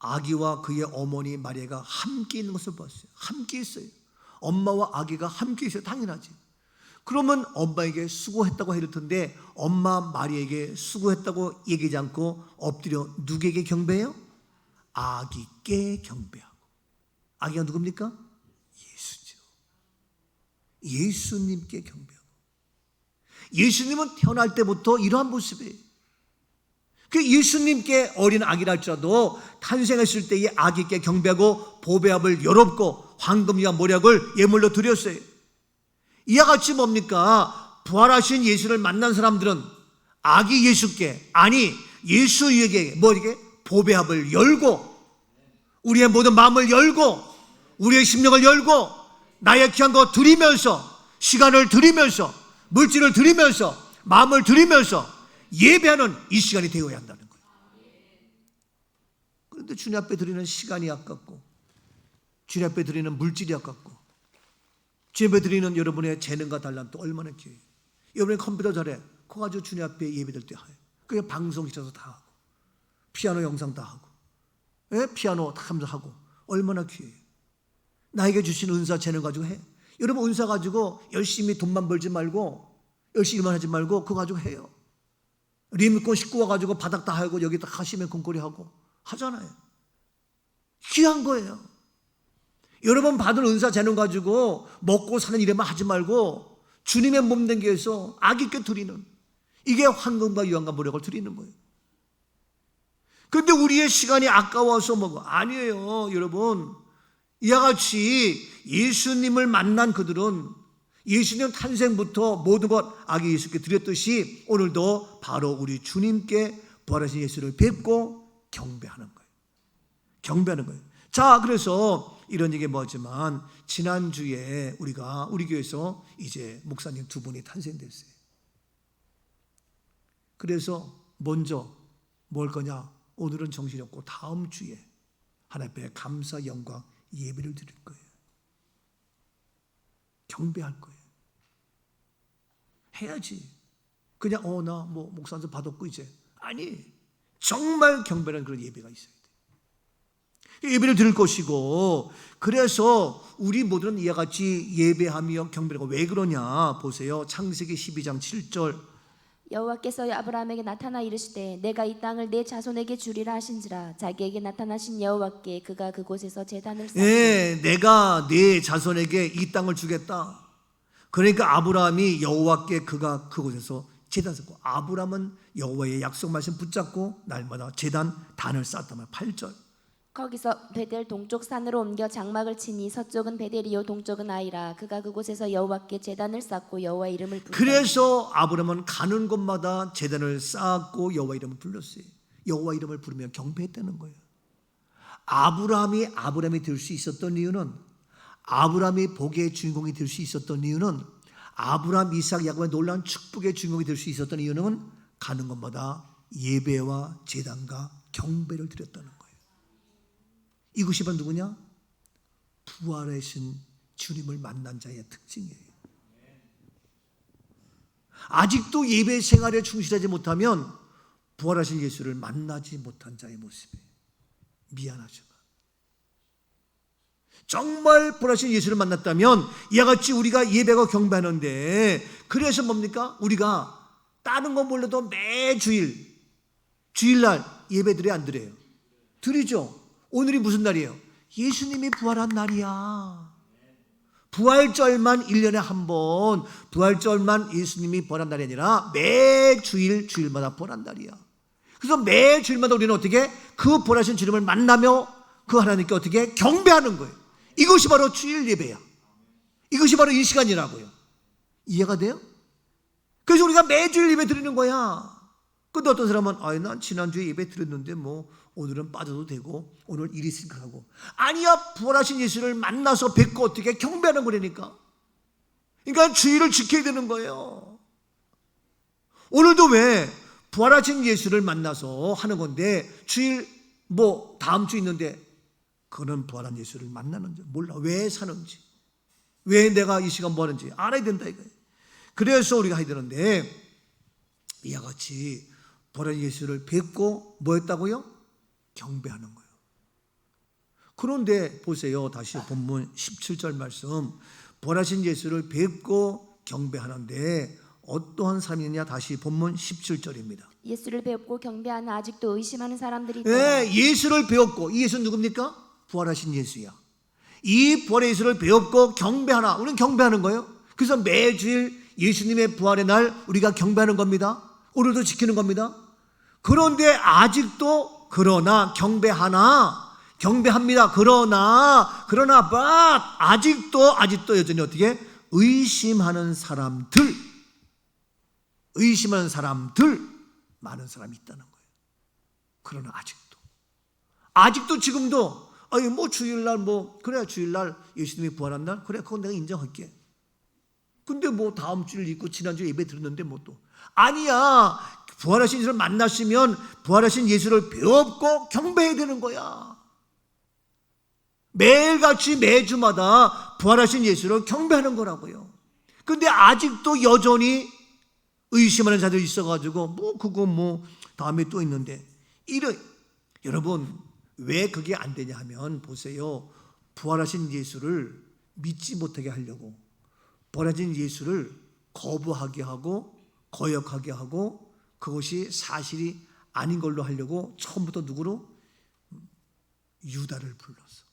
아기와 그의 어머니 마리아가 함께 있는 것을 봤어요. 함께 있어요. 엄마와 아기가 함께 있어요. 당연하지. 그러면 엄마에게 수고했다고 해야 될 텐데 엄마 마리아에게 수고했다고 얘기하지 않고 엎드려 누구에게 경배해요? 아기께 경배하고. 아기가 누굽니까? 예수죠. 예수님께 경배하고. 예수님은 태어날 때부터 이러한 모습이에요. 그 예수님께 어린 아기라 할지라도 탄생했을 때의 아기께 경배하고 보배압을 열었고 황금과 모략을 예물로 드렸어요. 이와 같이 뭡니까? 부활하신 예수를 만난 사람들은 아기 예수께, 아니 예수에게 뭐에게? 보배압을 열고 우리의 모든 마음을 열고 우리의 심령을 열고 나의 귀한 거 드리면서 시간을 드리면서 물질을 드리면서 마음을 드리면서 예배하는 이 시간이 되어야 한다는 거예요. 그런데 주님 앞에 드리는 시간이 아깝고 주님 앞에 드리는 물질이 아깝고 주님 앞에 드리는 여러분의 재능과 달란트 얼마나 귀해요. 여러분이 컴퓨터 잘해 그거 가지고 주님 앞에 예배될 때 해요. 그게 방송 시켜서 다 하고 피아노 영상 다 하고 피아노 다 하면서 하고 얼마나 귀해요. 나에게 주신 은사 재능 가지고 해. 여러분 은사 가지고 열심히 돈만 벌지 말고 열심히 일만 하지 말고 그거 가지고 해요. 리모컨 싣고 와가지고 바닥 다 하고 여기 다 하시면 공거리 하고 하잖아요. 귀한 거예요. 여러분 받은 은사 재능 가지고 먹고 사는 일에만 하지 말고 주님의 몸 된 게 해서 아기께 드리는 이게 황금과 유황과 모략을 드리는 거예요. 그런데 우리의 시간이 아까워서 뭐 아니에요. 여러분 이와 같이 예수님을 만난 그들은 예수님 탄생부터 모든 것 아기 예수께 드렸듯이 오늘도 바로 우리 주님께 부활하신 예수를 뵙고 경배하는 거예요. 경배하는 거예요. 자, 그래서 이런 얘기 뭐지만 지난주에 우리가 우리 교회에서 이제 목사님 두 분이 탄생됐어요. 그래서 먼저 뭘 거냐? 오늘은 정신이 없고 다음 주에 하나님 앞에 감사 영광 예배를 드릴 거예요. 경배할 거예요. 해야지. 그냥 나 뭐 목사 한 번 받았고 이제 아니 정말 경배라는 그런 예배가 있어야 돼. 예배를 드릴 것이고 그래서 우리 모두는 이와 같이 예배하며 경배하고 왜 그러냐 보세요. 창세기 12장 7절 여호와께서 아브라함에게 나타나 이르시되 내가 이 땅을 내 자손에게 주리라 하신지라 자기에게 나타나신 여호와께 그가 그곳에서 제단을 쌓고 내가 내 자손에게 이 땅을 주겠다. 그러니까 아브라함이 여호와께 그가 그곳에서 제단 쌓고 아브라함은 여호와의 약속 말씀 붙잡고 날마다 제단 단을 쌓았단 말이야. 8절 거기서 베델 동쪽 산으로 옮겨 장막을 치니 서쪽은 베델이요 동쪽은 아이라 그가 그곳에서 여호와께 제단을 쌓고 여호와 이름을 부르다. 그래서 아브라함은 가는 곳마다 제단을 쌓았고 여호와 이름을 불렀어요. 여호와 이름을 부르며 경배했다는 거예요. 아브라함이 될 수 있었던 이유는, 아브라함이 복의 주인공이 될 수 있었던 이유는, 아브라함, 이삭, 야곱의 놀라운 축복의 주인공이 될 수 있었던 이유는 가는 곳마다 예배와 제단과 경배를 드렸다는 거예요. 이것이 바로 누구냐? 부활하신 주님을 만난 자의 특징이에요. 아직도 예배 생활에 충실하지 못하면 부활하신 예수를 만나지 못한 자의 모습이에요. 미안하지만 정말 부활하신 예수를 만났다면 이와 같이 우리가 예배가 경배하는데, 그래서 뭡니까? 우리가 다른 건 몰라도 매 주일날 예배 드려야 안 드려요? 드리죠. 오늘이 무슨 날이에요? 예수님이 부활한 날이야. 부활절만 1년에 한 번, 부활절만 예수님이 부활한 날이 아니라 매 주일마다 부활한 날이야. 그래서 매 주일마다 우리는 어떻게 그 부활하신 주님을 만나며 그 하나님께 어떻게 경배하는 거예요. 이것이 바로 주일 예배야. 이것이 바로 이 시간이라고요. 이해가 돼요? 그래서 우리가 매주일 예배 드리는 거야. 근데 어떤 사람은 난 지난주에 예배 드렸는데 뭐 오늘은 빠져도 되고 오늘 일이 있으니까 하고. 아니야, 부활하신 예수를 만나서 뵙고 어떻게 경배하는 거라니까. 그러니까 주일을 지켜야 되는 거예요. 오늘도 왜 부활하신 예수를 만나서 하는 건데, 주일 뭐 다음 주 있는데 그는 부활한 예수를 만나는지 몰라. 왜 사는지, 왜 내가 이 시간 뭐 하는지 알아야 된다 이거예요. 그래서 우리가 해야 되는데, 이와 같이 부활한 예수를 뵙고 뭐 했다고요? 경배하는 거예요. 그런데 보세요, 다시 본문 17절 말씀, 부활하신 예수를 뵙고 경배하는데 어떠한 사람이냐, 다시 본문 17절입니다. 예수를 배웠고 경배하는 아직도 의심하는 사람들이 있다. 네, 예수를 배웠고, 이 예수는 누굽니까? 부활하신 예수야. 이 부활의 예수를 배웠고 경배하나, 우리는 경배하는 거예요. 그래서 매주일 예수님의 부활의 날 우리가 경배하는 겁니다. 오늘도 지키는 겁니다. 그런데 아직도, 그러나 경배합니다. 그러나 아직도 여전히 어떻게 의심하는 사람들 많은 사람이 있다는 거예요. 그러나 아직도 지금도 뭐 주일날 그래 주일날 예수님이 부활한 날, 그래 그건 내가 인정할게. 근데 뭐 다음 주일 있고 지난주에 예배 드렸는데 뭐 또 아니야. 부활하신 예수를 만났으면 부활하신 예수를 배웠고 경배해야 되는 거야. 매일같이 매주마다 부활하신 예수를 경배하는 거라고요. 근데 아직도 여전히 의심하는 자들이 있어가지고 그거 다음에 또 있는데, 여러분 왜 그게 안 되냐 하면, 보세요, 부활하신 예수를 믿지 못하게 하려고, 부활하신 예수를 거부하게 하고 거역하게 하고 그것이 사실이 아닌 걸로 하려고 처음부터 누구로? 유다를 불렀어.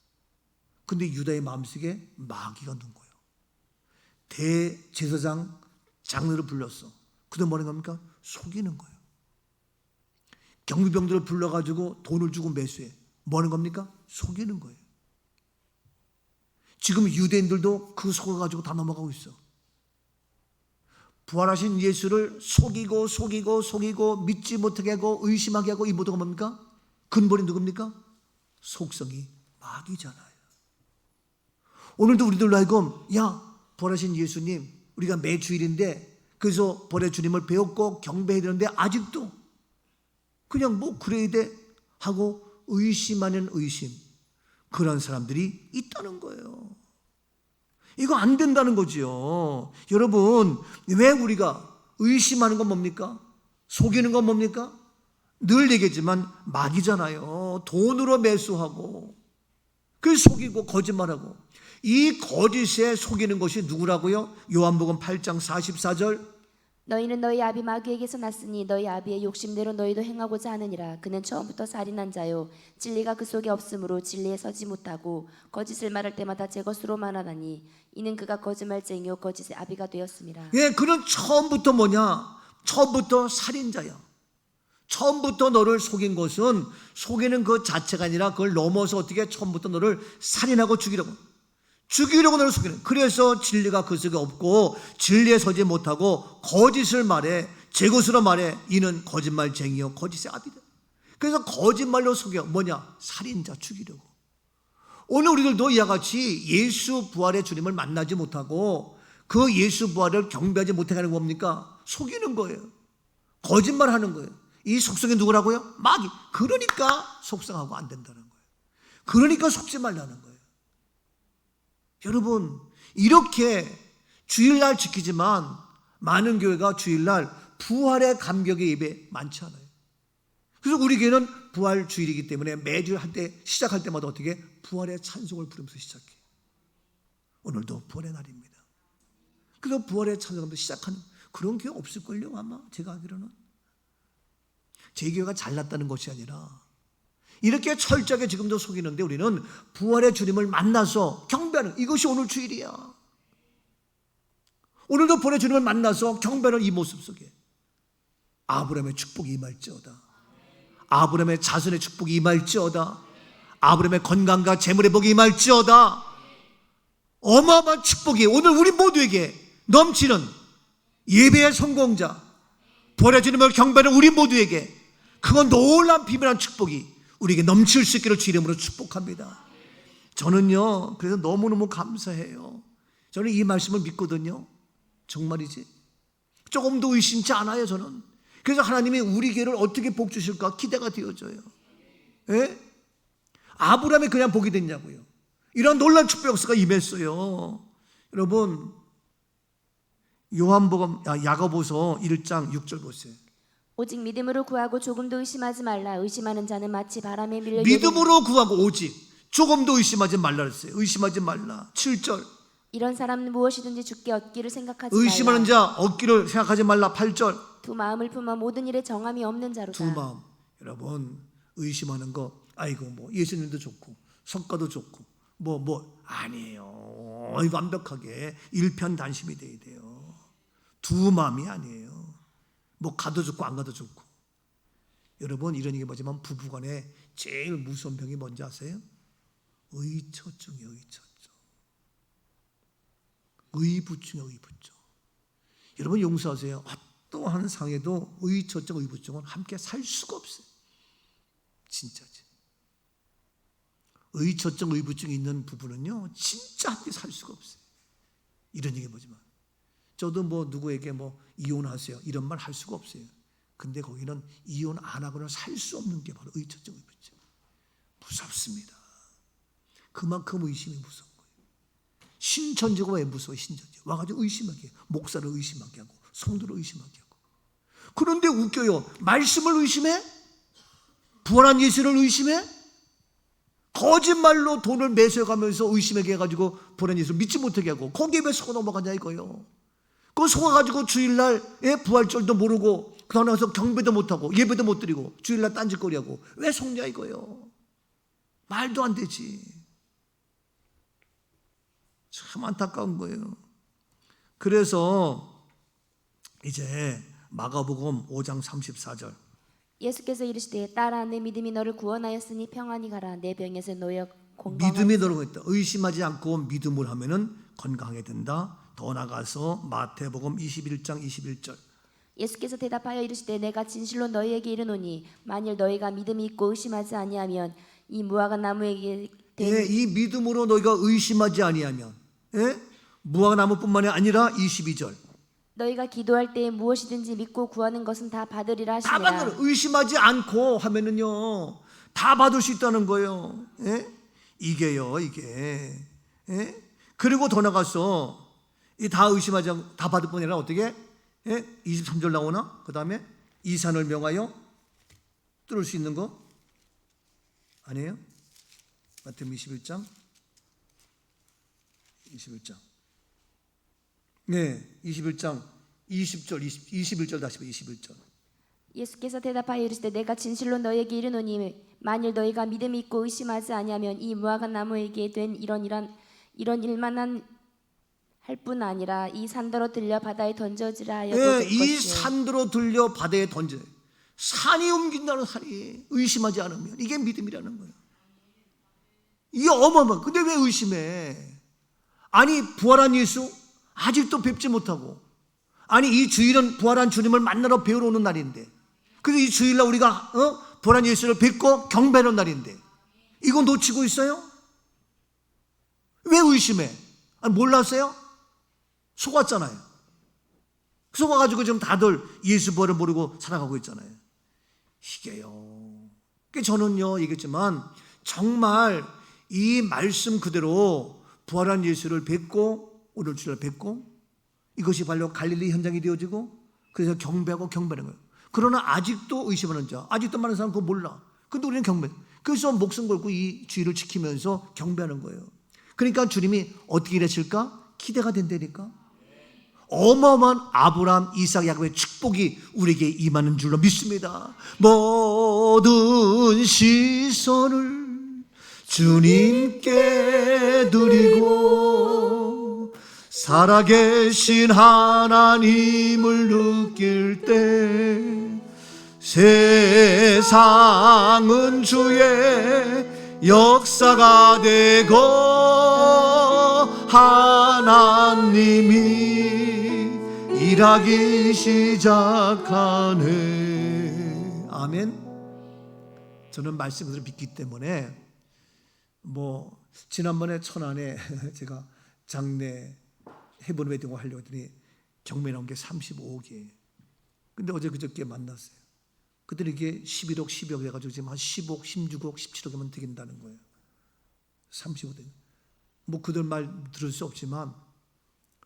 근데 유다의 마음속에 마귀가 눈 거예요. 대제사장 장로를 불렀어. 그도 뭐라는 겁니까? 속이는 거예요. 경비병들을 불러가지고 돈을 주고 매수해. 뭐하는 겁니까? 속이는 거예요. 지금 유대인들도 그 속아가지고 다 넘어가고 있어. 부활하신 예수를 속이고 믿지 못하게 하고 의심하게 하고, 이 모두가 뭡니까? 근본이 누굽니까? 속성이 마귀잖아요. 오늘도 우리들로 하여금 부활하신 예수님, 우리가 매주일인데 그래서 부활의 주님을 배웠고 경배해야 되는데 아직도 그냥 그래야 돼 하고 의심하는 의심, 그런 사람들이 있다는 거예요. 이거 안 된다는 거지요. 여러분, 왜 우리가 의심하는 건 뭡니까? 속이는 건 뭡니까? 늘 얘기했지만 마귀잖아요. 돈으로 매수하고 그 속이고 거짓말하고, 이 거짓에 속이는 것이 누구라고요? 요한복음 8장 44절, 너희는 너희 아비 마귀에게서 났으니 너희 아비의 욕심대로 너희도 행하고자 하느니라. 그는 처음부터 살인한 자요, 진리가 그 속에 없으므로 진리에 서지 못하고 거짓을 말할 때마다 제 것으로 말하나니 이는 그가 거짓말쟁이요 거짓의 아비가 되었습니다. 그는 처음부터 처음부터 살인자야. 처음부터 너를 속인 것은, 속이는 그 자체가 아니라 그걸 넘어서 어떻게 처음부터 너를 살인하고 죽이려고 너를 속이는. 그래서 진리가 그 속에 없고 진리에 서지 못하고 거짓을 말해, 제 것으로 말해. 이는 거짓말쟁이요 거짓의 아비다. 그래서 거짓말로 속여 뭐냐? 살인자 죽이려고. 오늘 우리들도 이와 같이 예수 부활의 주님을 만나지 못하고 그 예수 부활을 경배하지 못하게 하는 거 뭡니까? 속이는 거예요. 거짓말하는 거예요. 이 속성이 누구라고요? 마귀. 그러니까 속상하고 안 된다는 거예요. 그러니까 속지 말라는 거예요. 여러분, 이렇게 주일날 지키지만 많은 교회가 주일날 부활의 감격의 예배 많지 않아요. 그래서 우리 교회는 부활 주일이기 때문에 매주 할 때 시작할 때마다 어떻게 부활의 찬송을 부르면서 시작해요. 오늘도 부활의 날입니다. 그래서 부활의 찬송을 시작하는 그런 교회 없을걸요 아마 제가 알기로는. 제 교회가 잘났다는 것이 아니라 이렇게 철저하게 지금도 속이는데 우리는 부활의 주님을 만나서 경배하는 이것이 오늘 주일이야. 오늘도 부활의 주님을 만나서 경배하는 이 모습 속에 아브라함의 축복이 임할지어다. 아브라함의 자손의 축복이 임할지어다. 아브라함의 건강과 재물의 복이 임할지어다. 어마어마한 축복이 오늘 우리 모두에게 넘치는 예배의 성공자 부활의 주님을 경배하는 우리 모두에게 그건 놀라운 비밀한 축복이 우리에게 넘칠 수 있기를 주 이름으로 축복합니다. 저는요 그래서 너무너무 감사해요. 저는 이 말씀을 믿거든요. 정말이지 조금도 의심치 않아요. 저는 그래서 하나님이 우리 교회를 어떻게 복 주실까 기대가 되어져요. 예? 아브라함이 그냥 복이 됐냐고요. 이런 놀라운 축복 역사가 임했어요. 여러분 요한복음 야고보서 1장 6절 보세요. 오직 믿음으로 구하고 조금도 의심하지 말라. 의심하는 자는 마치 바람에 밀려 믿음으로 구하고 오직 조금도 의심하지 말라 그랬어요. 의심하지 말라. 7절 이런 사람은 무엇이든지 주께 얻기를 생각하지 말라. 의심하는 자 얻기를 생각하지 말라. 8절 두 마음을 품어 모든 일에 정함이 없는 자로다. 두 마음. 여러분 의심하는 거 아이고 뭐 예수님도 좋고 성과도 좋고 뭐 아니에요. 완벽하게 일편단심이 돼야 돼요. 두 마음이 아니에요. 뭐 가도 좋고 안 가도 좋고. 여러분 이런 얘기 뭐지만 부부간에 제일 무서운 병이 뭔지 아세요? 의처증이에요. 의처증. 의부증이에요. 의부증. 여러분 용서하세요. 어떠한 상에도 의처증 의부증은 함께 살 수가 없어요. 진짜지. 의처증 의부증이 있는 부부는요 진짜 함께 살 수가 없어요. 이런 얘기 뭐지만 저도 뭐 누구에게 뭐 이혼하세요 이런 말 할 수가 없어요. 근데 거기는 이혼 안 하고는 살 수 없는 게 바로 의처증 의부증. 무섭습니다. 그만큼 의심이 무서운 거예요. 신천지가 왜 무서워? 신천지 와가지고 의심하게 해요. 목사를 의심하게 하고 성도를 의심하게 하고. 그런데 웃겨요. 말씀을 의심해? 부활한 예수를 의심해? 거짓말로 돈을 매수해가면서 의심하게 해가지고 부활한 예수를 믿지 못하게 하고 거기에 왜 속아 넘어가냐 이거요. 그거 속아가지고 주일날 부활절도 모르고 그 다음에 와서 경배도 못하고 예배도 못 드리고 주일날 딴짓거리하고 왜 속냐 이거요. 말도 안 되지. 참 안타까운 거예요. 그래서 이제 마가복음 5장 34절 예수께서 이르시되 딸아 내 믿음이 너를 구원하였으니 평안히 가라. 내 병에서 놓여 건강하라. 믿음이 너를 구했다. 의심하지 않고 믿음을 하면은 건강하게 된다. 더 나가서 마태복음 21장 21절 예수께서 대답하여 이르시되 내가 진실로 너희에게 이르노니 만일 너희가 믿음이 있고 의심하지 아니하면 이 무화과 나무에게 이 믿음으로 너희가 의심하지 아니하면 무화과 나무뿐만이 아니라 22절 너희가 기도할 때에 무엇이든지 믿고 구하는 것은 다 받으리라 다 하시니라. 받는 의심하지 않고 하면은요 다 받을 수 있다는 거예요. 이게요 이게 그리고 더 나가서 이 다 의심하지 않고 다 받을 뿐 아니라 어떻게 23절 나오나? 그 다음에 이 산을 명하여 뚫을 수 있는 거 아니에요? 마태복음 21장 네 21장 20절 21절 다시 봐 21절 예수께서 대답하여 이르시되 내가 진실로 너희에게 이르노니 만일 너희가 믿음이 있고 의심하지 아니하면 이 무화과 나무에게 된 이런 일만한 할 뿐 아니라 이 산더러 들려 바다에 던져지라 하여도 될 이 것이요. 산더러 들려 바다에 던져 산이 옮긴다는 산이 의심하지 않으면 이게 믿음이라는 거예요. 이게 어마어마한. 근데 왜 의심해? 아니 부활한 예수 아직도 뵙지 못하고 아니 이 주일은 부활한 주님을 만나러 배우러 오는 날인데 그래서 이 주일날 우리가 부활한 예수를 뵙고 경배하는 날인데 이거 놓치고 있어요? 왜 의심해? 아니, 몰랐어요? 속았잖아요. 속아가지고 지금 다들 예수 부활을 모르고 살아가고 있잖아요. 이게요. 저는요 얘기했지만 정말 이 말씀 그대로 부활한 예수를 뵙고 오늘 주를 뵙고 이것이 바로 갈릴리 현장이 되어지고 그래서 경배하고 경배하는 거예요. 그러나 아직도 의심하는 자, 아직도 많은 사람 그거 몰라. 근데 우리는 경배. 그래서 목숨 걸고 이 주의를 지키면서 경배하는 거예요. 그러니까 주님이 어떻게 일하실까? 기대가 된다니까. 어마어마한 아브라함, 이삭, 야곱의 축복이 우리에게 임하는 줄로 믿습니다. 모든 시선을 주님께 드리고 살아계신 하나님을 느낄 때 세상은 주의 역사가 되고 하나님이 일하기 시작하네. 아멘. 저는 말씀을 믿기 때문에 지난번에 천안에 제가 장례 해본 웨딩을 하려고 했더니 경매 나온 게 35억이에요. 근데 어제 그저께 만났어요. 그들이 이게 11억, 12억 해가지고 지금 한 10억, 16억, 17억이면 되긴다는 거예요. 35억. 그들 말 들을 수 없지만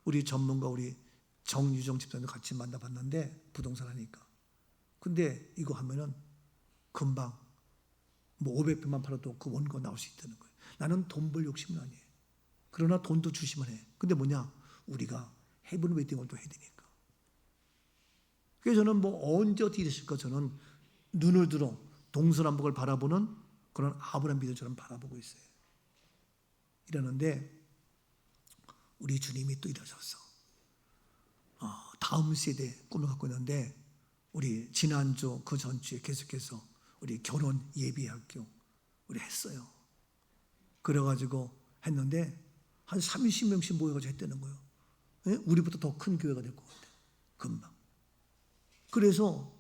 우리 전문가 우리 정유정 집사님도 같이 만나봤는데 부동산 하니까. 근데 이거 하면은 금방 500평만 팔아도 그 원고 나올 수 있다는 거예요. 나는 돈 벌 욕심은 아니에요. 그러나 돈도 주시면 해. 근데 우리가 헤븐 웨딩을 또 해야 되니까. 그래서 저는 언제 어떻게 되실까 저는 눈을 들어 동서남북을 바라보는 그런 아브라함 믿음을 저는 바라보고 있어요. 이러는데 우리 주님이 또 일하셨어. 다음 세대 꿈을 갖고 있는데 우리 지난주 그 전주에 계속해서 우리 결혼 예비학교 우리 했어요. 그래가지고 했는데 한 30명씩 모여가지고 했다는 거예요. 예? 우리보다 더 큰 교회가 될 것 같아. 금방. 그래서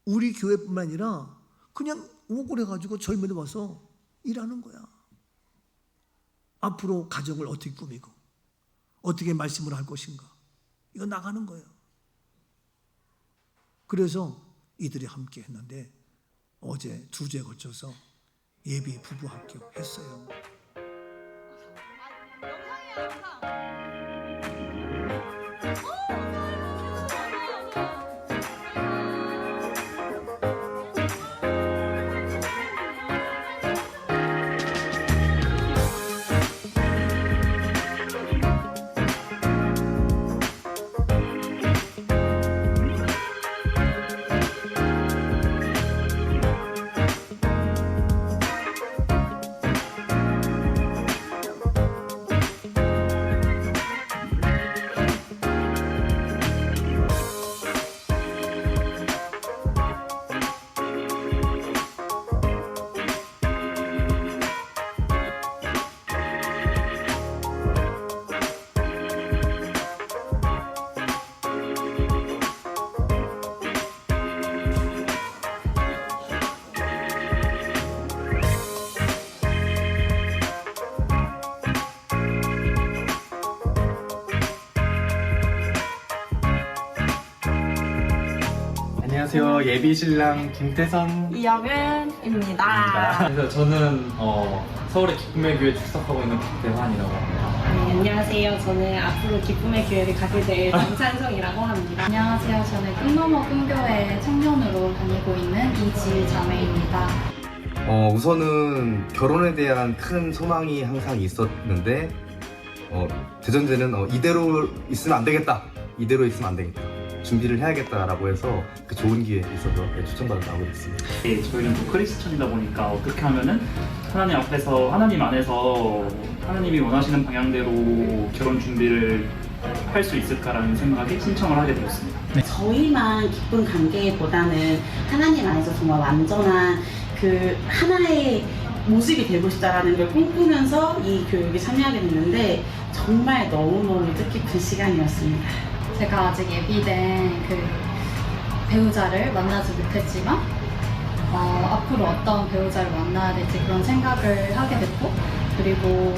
우리 교회뿐만 아니라 그냥 오고 해가지고 젊은이 와서 일하는 거야. 앞으로 가정을 어떻게 꾸미고 어떻게 말씀을 할 것인가 이거 나가는 거예요. 그래서 이들이 함께 했는데 어제 2주에 걸쳐서 예비 부부학교 했어요. 안녕하세요. 예비신랑 김태선 이영은입니다. 그래서 저는 서울의 기쁨의 교회 출석하고 있는 김태환이라고 합니다. 네, 안녕하세요. 저는 앞으로 기쁨의 교회를 가게 될 정찬성이라고 합니다. 안녕하세요. 저는 꿈너머 꿈교회 청년으로 다니고 있는 이지희 자매입니다. 우선은 결혼에 대한 큰 소망이 항상 있었는데 대전제는 이대로 있으면 안 되겠다. 이대로 있으면 안 되겠다. 준비를 해야겠다라고 해서 그 좋은 기회에 있어서 추천받아서 나오게 됐습니다. 저희는 또 크리스천이다 보니까 어떻게 하면은 하나님 앞에서 하나님 안에서 하나님이 원하시는 방향대로 결혼 준비를 할 수 있을까라는 생각에 신청을 하게 되었습니다. 저희만 기쁜 관계보다는 하나님 안에서 정말 완전한 그 하나의 모습이 되고 싶다라는 걸 꿈꾸면서 이 교육에 참여하게 됐는데 정말 너무너무 뜻깊은 시간이었습니다. 제가 아직 예비된 그 배우자를 만나지 못했지만 앞으로 어떤 배우자를 만나야 될지 그런 생각을 하게 됐고, 그리고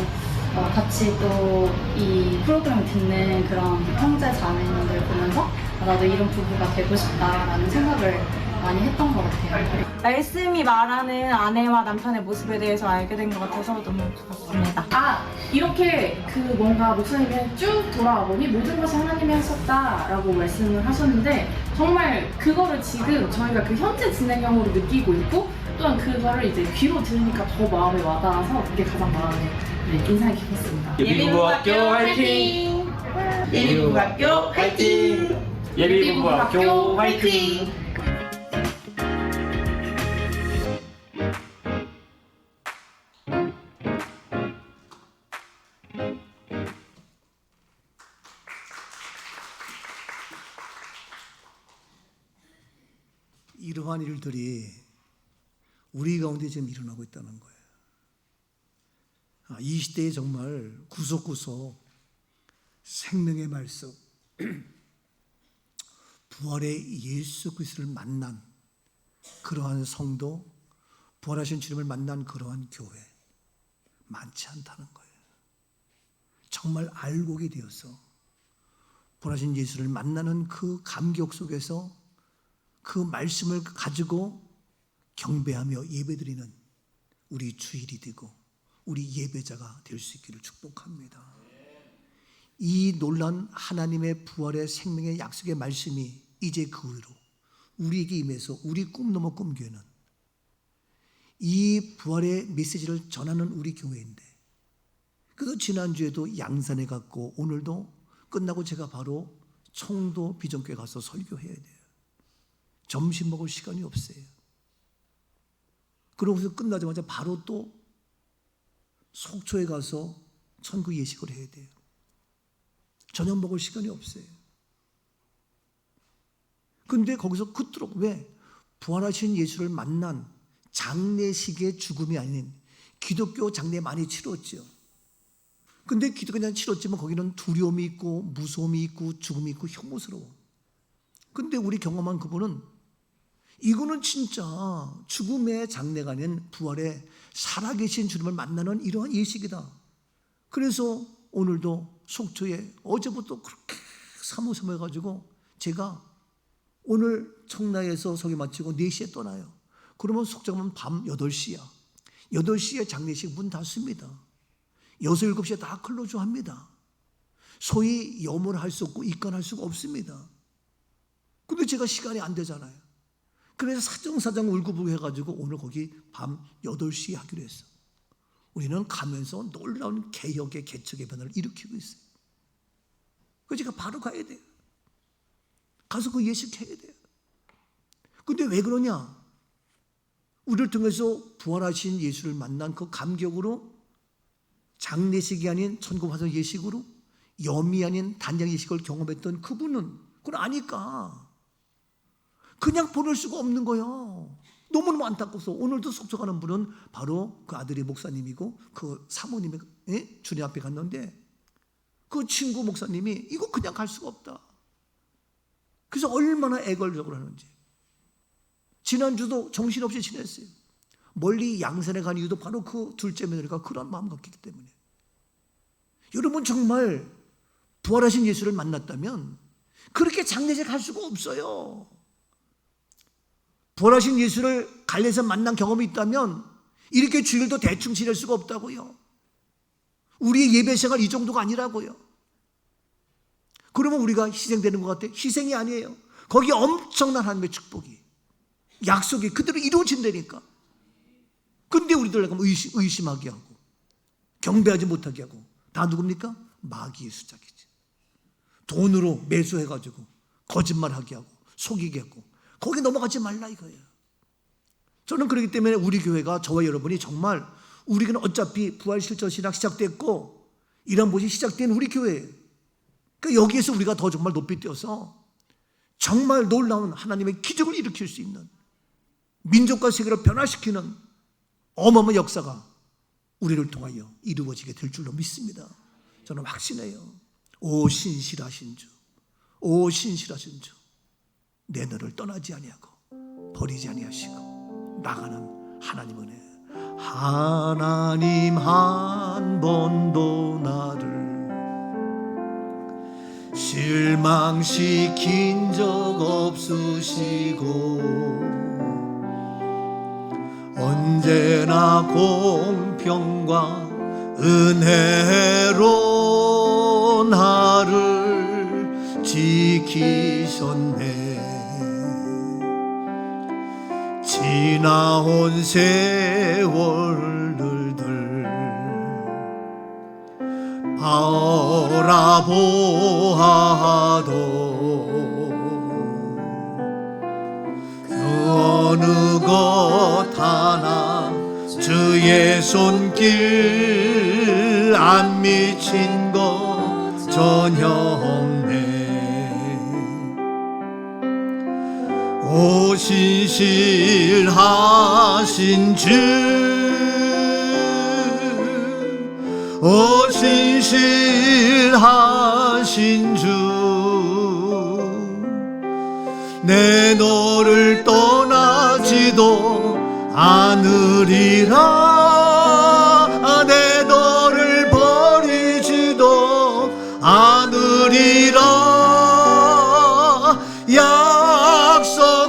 같이 또 이 프로그램을 듣는 그런 형제 자매님들 보면서 나도 이런 부부가 되고 싶다라는 생각을 많이 했던 것 같아요. 말씀이 말하는 아내와 남편의 모습에 대해서 알게 된 것 같아서 너무 좋았습니다. 이렇게 뭔가 목사님이 쭉 돌아와 보니 모든 것이 하나님이 하셨다라고 말씀을 하셨는데, 정말 그거를 지금 저희가 그 현재 진행형으로 느끼고 있고, 또한 그거를 이제 귀로 들으니까 더 마음에 와닿아서 그게 가장 마음에 인상이 깊었습니다. 예비부부학교 화이팅! 예비부부학교 화이팅! 예비부부학교 화이팅! 이러한 일들이 우리 가운데 지금 일어나고 있다는 거예요. 이 시대에 정말 구석구석 생명의 말씀, 부활의 예수 그리스도를 만난 그러한 성도, 부활하신 주님을 만난 그러한 교회 많지 않다는 거예요. 정말 알곡이 되어서 부활하신 예수를 만나는 그 감격 속에서 그 말씀을 가지고 경배하며 예배드리는 우리 주일이 되고 우리 예배자가 될 수 있기를 축복합니다. 이 놀라운 하나님의 부활의 생명의 약속의 말씀이 이제 그 후로 우리에게 임해서 우리 꿈 넘어 꿈교회는 이 부활의 메시지를 전하는 우리 교회인데, 그래서 지난주에도 양산에 갔고 오늘도 끝나고 제가 바로 청도 비전교회 가서 설교해야 돼요. 점심 먹을 시간이 없어요. 그러고서 끝나자마자 바로 또 속초에 가서 천국 예식을 해야 돼요. 저녁 먹을 시간이 없어요. 근데 거기서 그토록 왜 부활하신 예수를 만난 장례식의 죽음이 아닌 기독교 장례 많이 치렀죠. 근데 기독교 치렀지만 거기는 두려움이 있고 무서움이 있고 죽음이 있고 혐오스러워. 근데 우리 경험한 그분은 이거는 진짜 죽음의 장례가 아닌 부활의 살아계신 주님을 만나는 이러한 예식이다. 그래서 오늘도 속초에 어제부터 그렇게 사모사모해가지고 제가 오늘 청라에서 설교 마치고 4시에 떠나요. 그러면 속초 가면 밤 8시야. 8시에 장례식 문 닫습니다. 6, 7시에 다 클로즈 합니다. 소위 염을 할 수 없고 입관할 수가 없습니다. 근데 제가 시간이 안 되잖아요. 그래서 사정사정 울고불고 해가지고 오늘 거기 밤 8시에 하기로 했어. 우리는 가면서 놀라운 개혁의 개척의 변화를 일으키고 있어요. 그래서 제가 바로 가야 돼요. 가서 그 예식해야 돼요. 근데 왜 그러냐? 우리를 통해서 부활하신 예수를 만난 그 감격으로 장례식이 아닌 천국 화성 예식으로 염이 아닌 단장 예식을 경험했던 그분은 그걸 아니까 그냥 보낼 수가 없는 거예요. 너무너무 안타까워서 오늘도 속초 가는 분은 바로 그 아들이 목사님이고 그 사모님이 주님 앞에 갔는데 그 친구 목사님이 이거 그냥 갈 수가 없다. 그래서 얼마나 애걸적으로 하는지. 지난주도 정신없이 지냈어요. 멀리 양산에 간 이유도 바로 그 둘째 며느리가 그런 마음 갖기 때문에. 여러분 정말 부활하신 예수를 만났다면 그렇게 장례식 할 수가 없어요. 부활하신 예수를 갈래에서 만난 경험이 있다면 이렇게 주일도 대충 지낼 수가 없다고요. 우리의 예배 생활 이 정도가 아니라고요. 그러면 우리가 희생되는 것 같아? 희생이 아니에요. 거기 엄청난 하나님의 축복이, 약속이 그대로 이루어진다니까. 근데 우리들 의심하게 하고 경배하지 못하게 하고 다 누굽니까? 마귀의 수작이지. 돈으로 매수해가지고 거짓말하게 하고 속이게 하고 거기 넘어가지 말라 이거예요. 저는 그렇기 때문에 우리 교회가 저와 여러분이 정말 우리는 어차피 부활실천신학 시작됐고 이런 것이 시작된 우리 교회예요. 그러니까 여기에서 우리가 더 정말 높이 뛰어서 정말 놀라운 하나님의 기적을 일으킬 수 있는 민족과 세계를 변화시키는 어마어마한 역사가 우리를 통하여 이루어지게 될 줄로 믿습니다. 저는 확신해요. 오 신실하신 주, 오 신실하신 주, 내 너를 떠나지 아니하고 버리지 아니하시고 나가는 하나님 은혜. 하나님 한 번도 나를 실망시킨 적 없으시고 언제나 공평과 은혜로 나를 지키셨네. 지나온 세월들들 바라보아도 그 어느 것 하나 주의 손길 안 미친 것 전혀 없네. 오신실하신 주, 오신실하신 주, 내 너를 떠나지도 않으리라. 내 너를 버리지도 않으리라.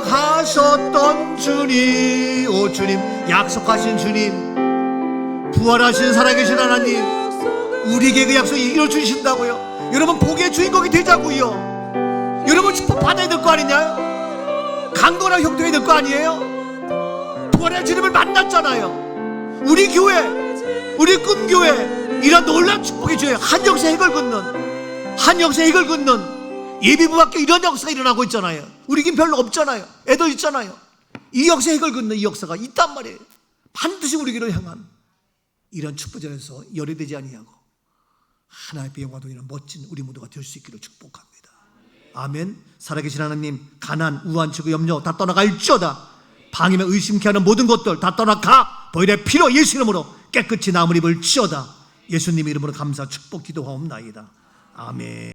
약속하셨던 주님, 오 주님, 약속하신 주님, 부활하신 살아계신 하나님, 우리에게 그 약속 이뤄주신다고요. 여러분 복의 주인공이 되자고요. 여러분 축복 받아야 될 거 아니냐요? 강건하게 형통해야 될 거 아니에요? 부활의 주님을 만났잖아요. 우리 교회, 우리 꿈교회, 이런 놀라운 축복의 주에 한 역사 핵을 긋는, 한 역사 핵을 긋는 예비부학교 이런 역사가 일어나고 있잖아요. 우리 긴 별로 없잖아요. 애들 있잖아요. 이 역사 핵을 긋는 이 역사가 있단 말이에요. 반드시 우리 길을 향한 이런 축복전에서 열애되지 아니하고 하나님의 영광도 이런 멋진 우리 모두가 될 수 있기를 축복합니다. 아멘. 살아계신 하나님, 가난, 우한, 치고 염려 다 떠나갈지어다. 방임에 의심케 하는 모든 것들 다 떠나가 보혈의 피로 예수 이름으로 깨끗이 나음을 입을지어다. 예수님 이름으로 감사 축복 기도하옵나이다. 아멘.